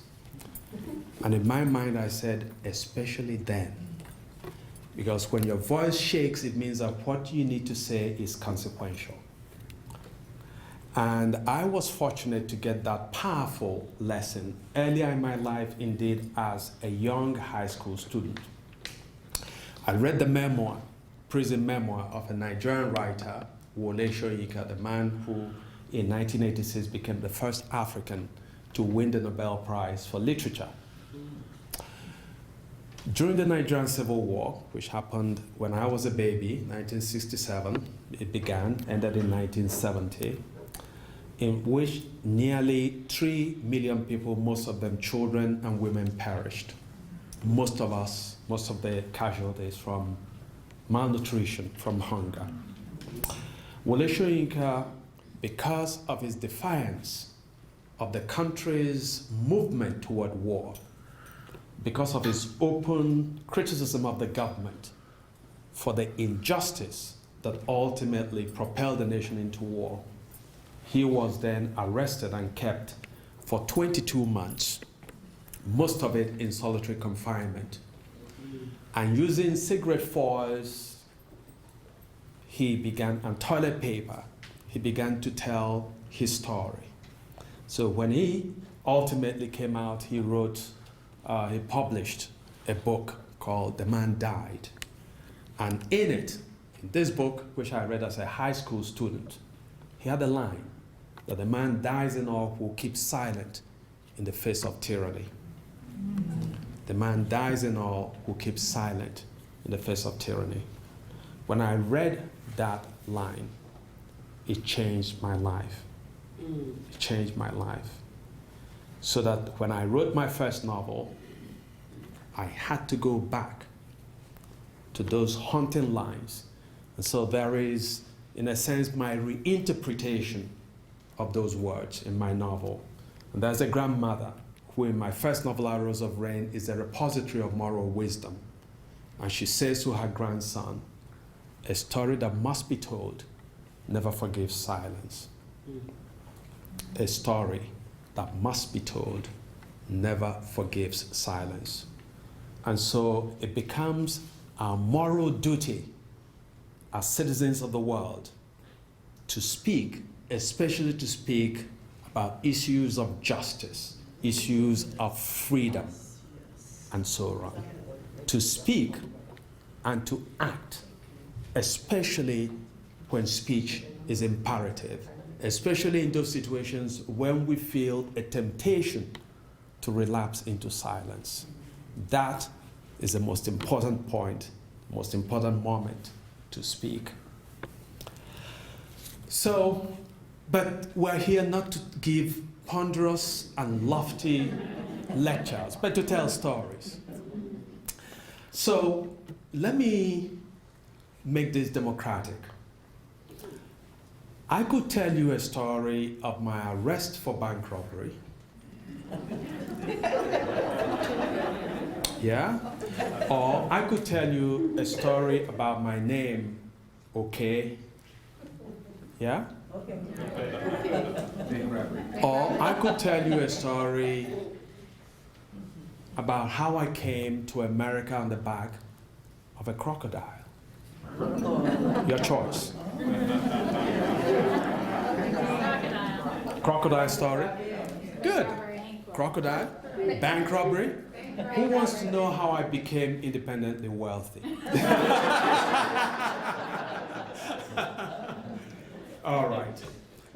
And in my mind, I said, especially then. Because when your voice shakes, it means that what you need to say is consequential. And I was fortunate to get that powerful lesson earlier in my life, indeed, as a young high school student. I read the memoir, prison memoir, of a Nigerian writer, Wole Soyinka, the man who in 1986 became the first African to win the Nobel Prize for Literature. During the Nigerian Civil War, which happened when I was a baby, 1967, it began, ended in 1970, in which nearly 3 million people, most of them children and women, perished. Most of the casualties from malnutrition, from hunger. Wole Soyinka, because of his defiance of the country's movement toward war, because of his open criticism of the government for the injustice that ultimately propelled the nation into war, he was then arrested and kept for 22 months, most of it in solitary confinement. And using cigarette foils, and toilet paper, he began to tell his story. So when he ultimately came out, he published a book called The Man Died. And in this book, which I read as a high school student, he had a line that the man dies in all who keeps silent in the face of tyranny. The man dies in all who keeps silent in the face of tyranny. When I read that line, it changed my life. It changed my life. So that when I wrote my first novel, I had to go back to those haunting lines. And so there is, in a sense, my reinterpretation of those words in my novel. And there's a grandmother who in my first novel, Arrows of Rain, is a repository of moral wisdom. And she says to her grandson, a story that must be told never forgives silence. A story that must be told never forgives silence. And so it becomes our moral duty as citizens of the world to speak, especially to speak about issues of justice, issues of freedom, and so on. To speak and to act, especially when speech is imperative, especially in those situations when we feel a temptation to relapse into silence. That is the most important point, most important moment to speak. So, but we're here not to give ponderous and lofty lectures, but to tell stories. So let me make this democratic. I could tell you a story of my arrest for bank robbery. Yeah? Or I could tell you a story about my name, okay? Yeah? Okay. Or I could tell you a story about how I came to America on the back of a crocodile. Your choice. Crocodile story? Good. Crocodile? Bank robbery? Who wants to know how I became independently wealthy? All right.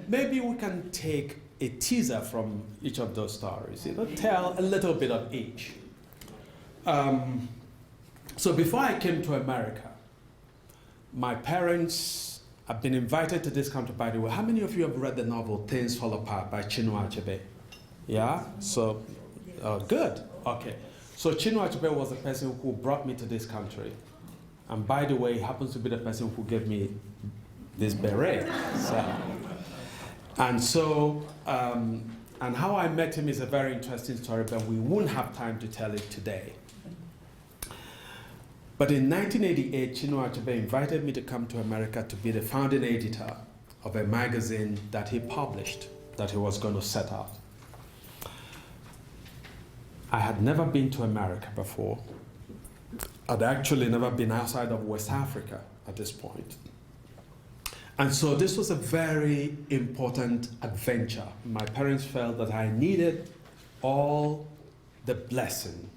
Maybe we can take a teaser from each of those stories, tell a little bit of each. So before I came to America, my parents have been invited to this country, by the way. How many of you have read the novel Things Fall Apart by Chinua Achebe? Yeah? So, good. Okay. So Chinua Achebe was the person who brought me to this country. And by the way, he happens to be the person who gave me this beret. And how I met him is a very interesting story, but we won't have time to tell it today. But in 1988, Chinua Achebe invited me to come to America to be the founding editor of a magazine that he published, that he was going to set up. I had never been to America before. I'd actually never been outside of West Africa at this point. And so this was a very important adventure. My parents felt that I needed all the blessing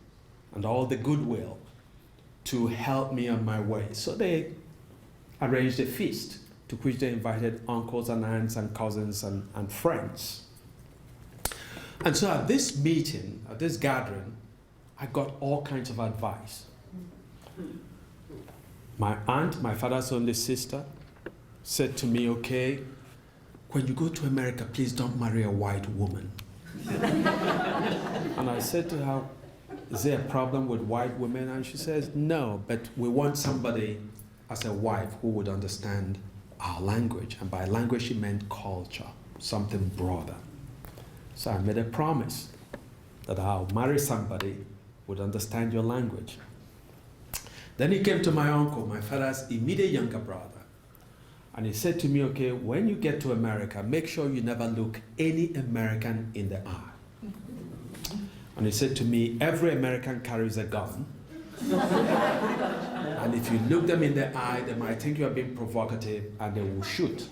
and all the goodwill to help me on my way. So they arranged a feast to which they invited uncles and aunts and cousins and friends. And so at this meeting, at this gathering, I got all kinds of advice. My aunt, my father's only sister, said to me, okay, when you go to America, please don't marry a white woman. And I said to her, is there a problem with white women? And she says, no, but we want somebody as a wife who would understand our language. And by language, she meant culture, something broader. So I made a promise that I'll marry somebody who would understand your language. Then he came to my uncle, my father's immediate younger brother. And he said to me, okay, when you get to America, make sure you never look any American in the eye. And he said to me, every American carries a gun. And if you look them in the eye, they might think you are being provocative and they will shoot.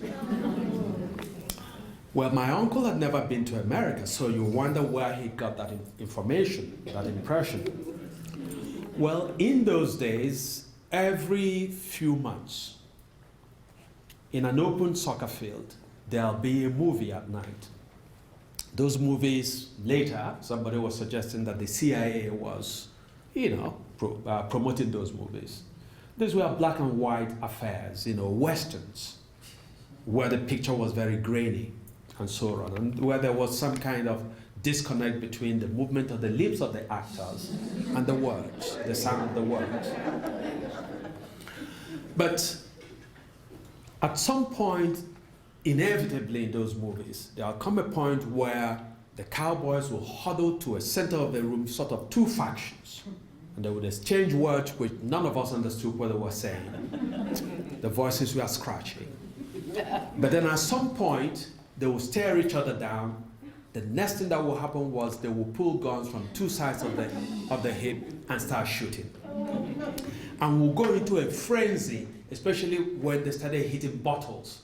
Well, my uncle had never been to America, so you wonder where he got that information, that impression. Well, in those days, every few months, in an open soccer field, there'll be a movie at night. Those movies, later, somebody was suggesting that the CIA was, promoting those movies. These were black and white affairs, westerns, where the picture was very grainy and so on, and where there was some kind of disconnect between the movement of the lips of the actors and the words, the sound of the words. But at some point, inevitably in those movies, there'll come a point where the cowboys will huddle to a center of the room, sort of two factions, and they would exchange words which none of us understood what they were saying. The voices were scratching. But then at some point, they will stare each other down. The next thing that will happen was they will pull guns from two sides of the hip and start shooting. And we'll go into a frenzy, especially when they started hitting bottles.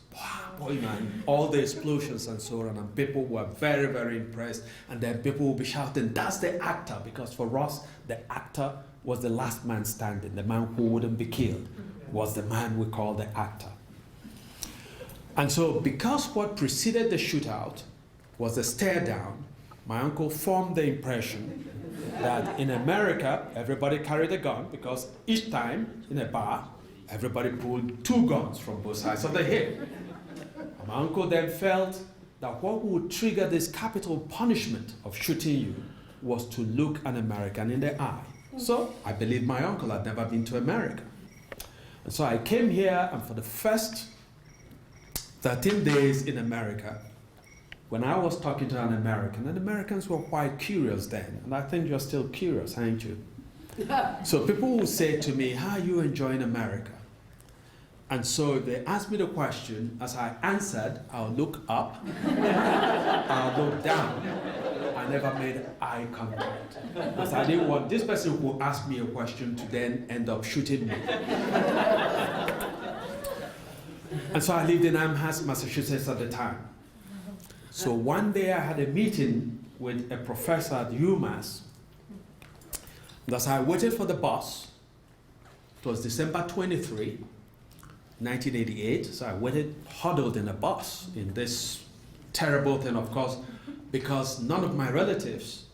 And all the explosions and so on, and people were very, very impressed, and then people will be shouting, that's the actor, because for us, the actor was the last man standing. The man who wouldn't be killed was the man we call the actor. And so because what preceded the shootout was a stare down, my uncle formed the impression that in America, everybody carried a gun, because each time in a bar, everybody pulled two guns from both sides of the hip. And my uncle then felt that what would trigger this capital punishment of shooting you was to look an American in the eye. So I believed my uncle had never been to America. And so I came here, and for the first 13 days in America, when I was talking to an American, and Americans were quite curious then, and I think you're still curious, aren't you? So people will say to me, how are you enjoying America? And so they asked me the question. As I answered, I'll look up, I'll look down. I never made eye contact, because I didn't want this person who asked me a question to then end up shooting me. And so I lived in Amherst, Massachusetts at the time. So one day I had a meeting with a professor at UMass. Thus I waited for the bus. It was December 23, 1988. So I waited huddled in a bus in this terrible thing, of course, because none of my relatives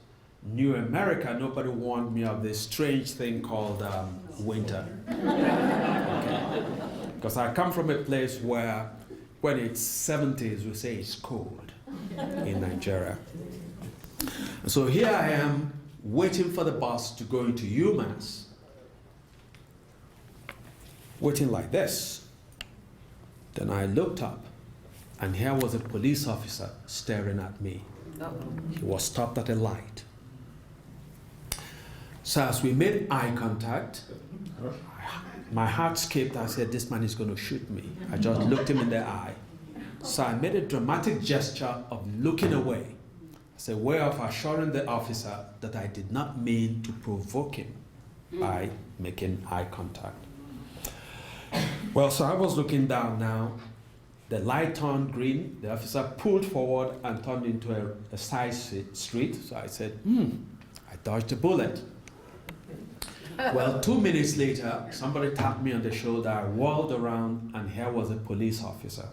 knew America. Nobody warned me of this strange thing called winter. Okay? Because I come from a place where when it's 70s, we say it's cold in Nigeria. And so here I am waiting for the bus to go into UMass, waiting like this. Then I looked up, and here was a police officer staring at me. He was stopped at a light. So as we made eye contact, my heart skipped. I said, this man is going to shoot me. I just looked him in the eye. So I made a dramatic gesture of looking away as a way of assuring the officer that I did not mean to provoke him by making eye contact. Well, so I was looking down now. The light turned green. The officer pulled forward and turned into a side street. So I said, I dodged a bullet. Well, 2 minutes later, somebody tapped me on the shoulder. I whirled around, and here was a police officer.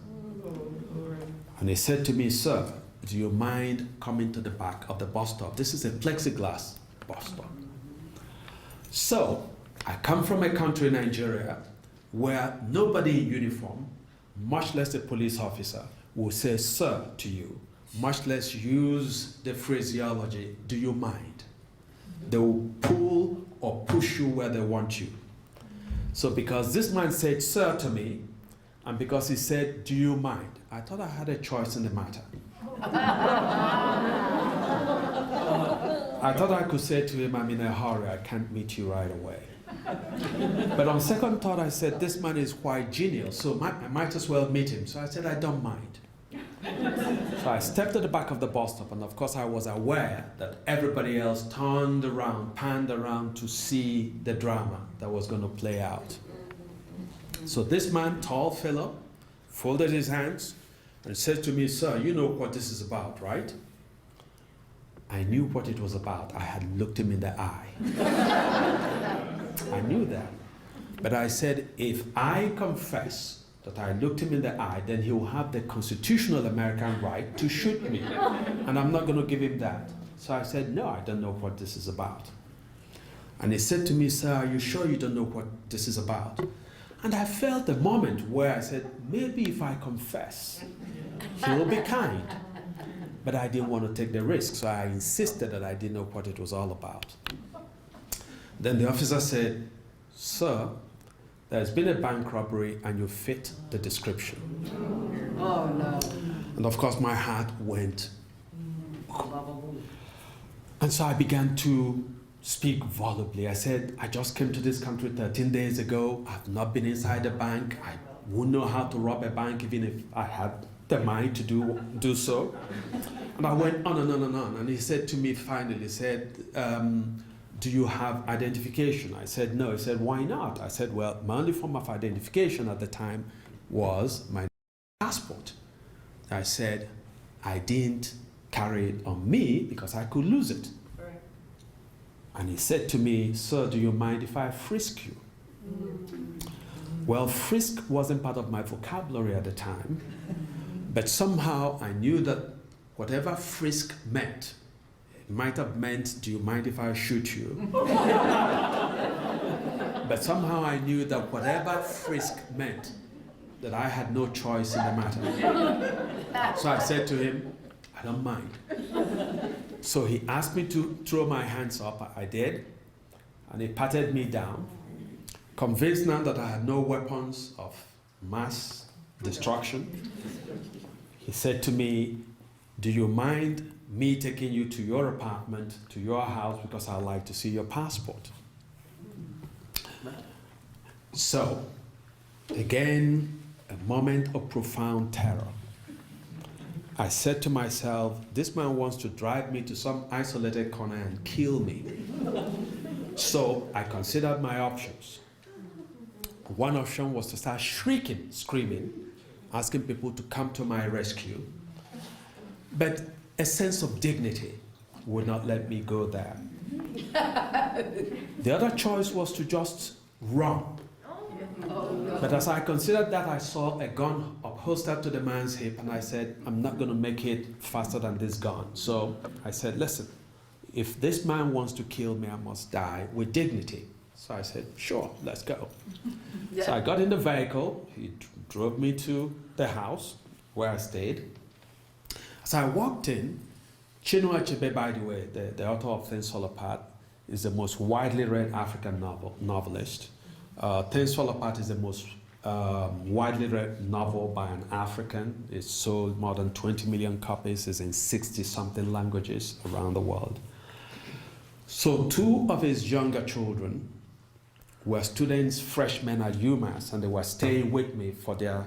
And he said to me, sir, do you mind coming to the back of the bus stop? This is a plexiglass bus stop. So I come from a country, Nigeria, where nobody in uniform, much less a police officer, will say sir to you, much less use the phraseology, do you mind? They will pull or push you where they want you. So because this man said sir to me, and because he said, do you mind? I thought I had a choice in the matter. I thought I could say to him, I'm in a hurry, I can't meet you right away. But on second thought, I said, this man is quite genial, so I might as well meet him. So I said, I don't mind. So I stepped to the back of the bus stop, and of course I was aware that everybody else turned around, panned around to see the drama that was going to play out. So this man, tall fellow, folded his hands and said to me, sir, you know what this is about, right? I knew what it was about. I had looked him in the eye. I knew that. But I said, if I confess that I looked him in the eye, then he will have the constitutional American right to shoot me. And I'm not going to give him that. So I said, no, I don't know what this is about. And he said to me, sir, are you sure you don't know what this is about? And I felt the moment where I said, maybe if I confess, he will be kind. But I didn't want to take the risk, so I insisted that I didn't know what it was all about. Then the officer said, sir, there's been a bank robbery and you fit the description. Oh, no. And of course my heart went. And so I began to speak volubly. I said, I just came to this country 13 days ago. I've not been inside a bank. I wouldn't know how to rob a bank even if I had the mind to do so. And I went on and on and on. And he said to me finally, he said, do you have identification? I said, no. He said, why not? I said, well, my only form of identification at the time was my passport. I said, I didn't carry it on me because I could lose it. Right. And he said to me, sir, do you mind if I frisk you? Well, frisk wasn't part of my vocabulary at the time, but somehow I knew that whatever frisk meant, it might have meant, do you mind if I shoot you? But somehow I knew that whatever frisk meant, that I had no choice in the matter. So I said to him, I don't mind. So he asked me to throw my hands up. I did. And he patted me down, convinced now that I had no weapons of mass destruction. He said to me, do you mind me taking you to your apartment, to your house, because I'd like to see your passport? So, again, a moment of profound terror. I said to myself, this man wants to drive me to some isolated corner and kill me. So I considered my options. One option was to start shrieking, screaming, asking people to come to my rescue. But a sense of dignity would not let me go there. The other choice was to just run. But as I considered that, I saw a gun upholstered to the man's hip, and I said, I'm not going to make it faster than this gun. So I said, listen, if this man wants to kill me, I must die with dignity. So I said, sure, let's go. So I got in the vehicle. He drove me to the house where I stayed. As I walked in, Chinua Achebe, by the way, the author of Things Fall Apart, is the most widely read African novelist. Things Fall Apart is the most widely read novel by an African. It's sold more than 20 million copies. It's in 60-something languages around the world. So 2 of his younger children were students, freshmen at UMass, and they were staying with me for their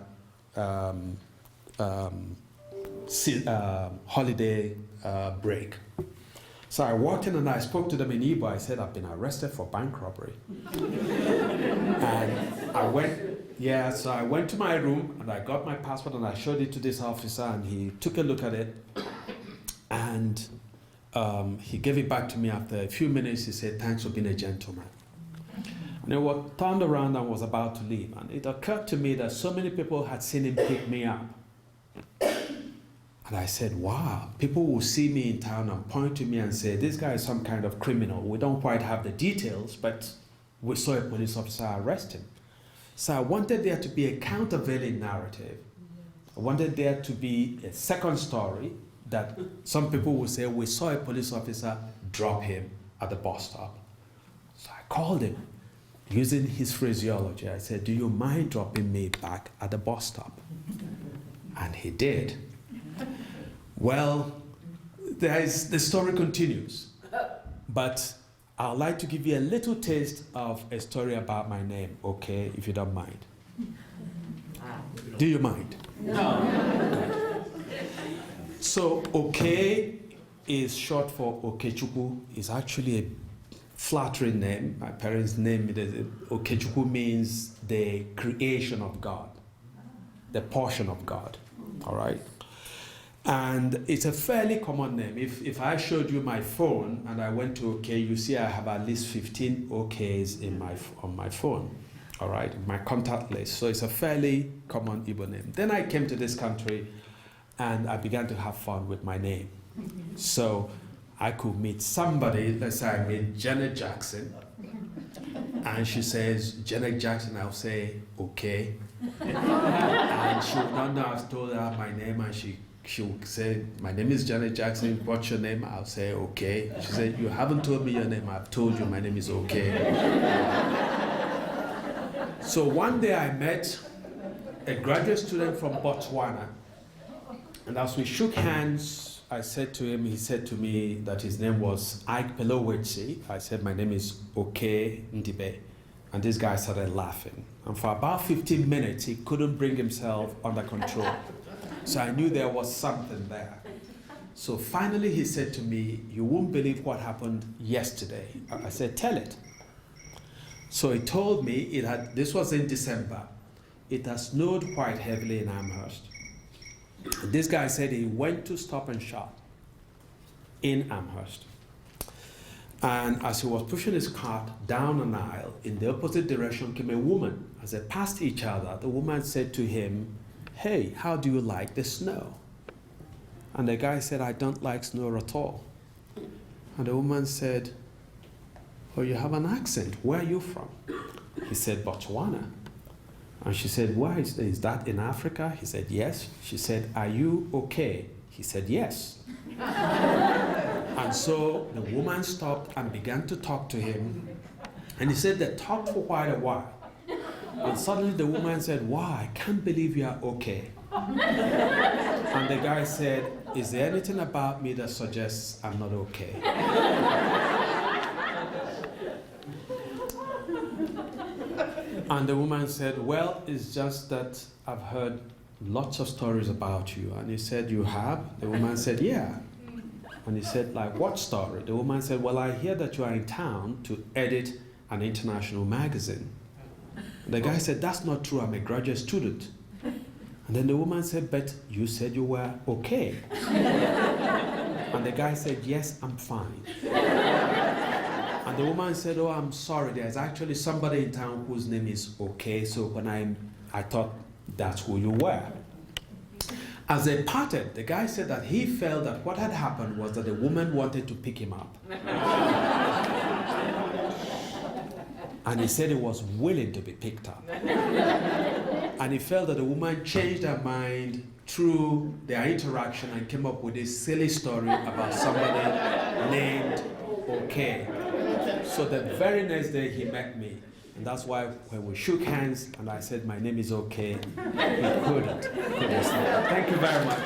holiday break. So I walked in and I spoke to them in Igbo. I said, I've been arrested for bank robbery. And I went to my room and I got my passport and I showed it to this officer, and he took a look at it, and he gave it back to me after a few minutes. He said, thanks for being a gentleman. And I turned around and was about to leave. And it occurred to me that so many people had seen him pick me up. And I said, wow, people will see me in town and point to me and say, this guy is some kind of criminal. We don't quite have the details, but we saw a police officer arrest him. So I wanted there to be a countervailing narrative. I wanted there to be a second story that some people will say, we saw a police officer drop him at the bus stop. So I called him using his phraseology. I said, do you mind dropping me back at the bus stop? And he did. Well, the story continues, but I'd like to give you a little taste of a story about my name, okay, if you don't mind. Do you mind? No. So, okay is short for Okechukwu. It's actually a flattering name. My parents' name, Okechukwu means the creation of God, the portion of God, all right? And it's a fairly common name. If I showed you my phone and I went to OK, you see I have at least 15 OKs on my phone, all right, my contact list. So it's a fairly common Igbo name. Then I came to this country and I began to have fun with my name. So I could meet somebody, let's say I meet Janet Jackson, and she says, Janet Jackson, I'll say, okay. And she would not know I've told her my name, and she would say, my name is Janet Jackson, what's your name? I'll say, okay. She said, you haven't told me your name. I've told you my name is okay. So one day I met a graduate student from Botswana, and as we shook hands, I said to him, he said to me that his name was Ike Pelowetsi. I said, my name is Oke Ndibe. And this guy started laughing. And for about 15 minutes, he couldn't bring himself under control. So I knew there was something there. So finally he said to me, you won't believe what happened yesterday. I said, tell it. So he told me, this was in December. It had snowed quite heavily in Amherst. This guy said he went to Stop and Shop in Amherst. And as he was pushing his cart down an aisle, in the opposite direction came a woman. As they passed each other, the woman said to him, hey, how do you like the snow? And the guy said, I don't like snow at all. And the woman said, oh, you have an accent. Where are you from? He said, Botswana. And she said, why is that in Africa? He said, yes. She said, are you okay? He said, yes. And so the woman stopped and began to talk to him. And he said they talked for quite a while. And suddenly the woman said, wow, I can't believe you are okay. And the guy said, is there anything about me that suggests I'm not okay? And the woman said, well, it's just that I've heard lots of stories about you. And he said, you have? The woman said, yeah. And he said, like, what story? The woman said, well, I hear that you are in town to edit an international magazine. And the guy said, that's not true, I'm a graduate student. And then the woman said, but you said you were okay. And the guy said, yes, I'm fine. And the woman said, oh, I'm sorry, there's actually somebody in town whose name is okay, so when I thought that's who you were. As they parted, the guy said that he felt that what had happened was that the woman wanted to pick him up. And he said he was willing to be picked up. And he felt that the woman changed her mind through their interaction and came up with this silly story about somebody named Okay. So the very next day he met me. And that's why when we shook hands and I said, my name is Okay, he couldn't stop. Thank you very much.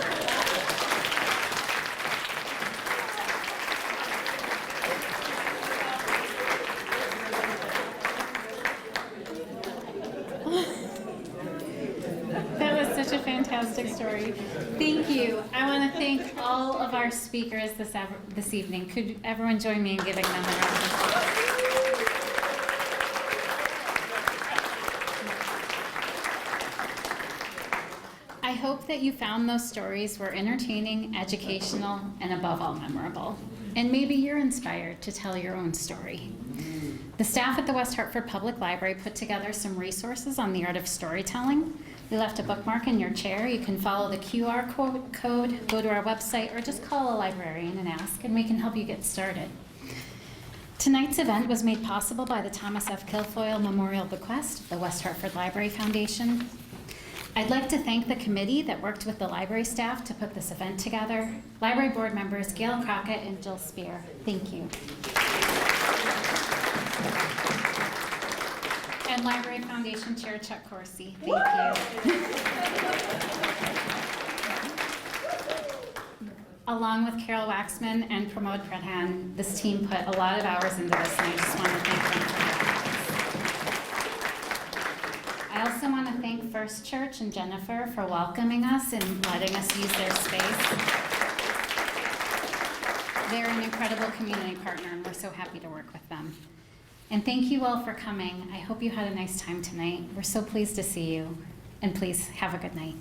That was such a fantastic story. Thank you. I want to thank all of our speakers this evening. Could everyone join me in giving them a round of applause? I hope that you found those stories were entertaining, educational, and above all memorable. And maybe you're inspired to tell your own story. The staff at the West Hartford Public Library put together some resources on the art of storytelling. We left a bookmark in your chair. You can follow the QR code, go to our website, or just call a librarian and ask, and we can help you get started. Tonight's event was made possible by the Thomas F. Kilfoyle Memorial Bequest of the West Hartford Library Foundation. I'd like to thank the committee that worked with the library staff to put this event together. Library board members Gail Crockett and Jill Spear. Thank you. And Library Foundation Chair Chuck Corsi. Thank you. Along with Carol Waxman and Pramod Pradhan, this team put a lot of hours into this, and I just want to thank them for their efforts. I also want to thank First Church and Jennifer for welcoming us and letting us use their space. They're an incredible community partner, and we're so happy to work with them. And thank you all for coming. I hope you had a nice time tonight. We're so pleased to see you, and please have a good night.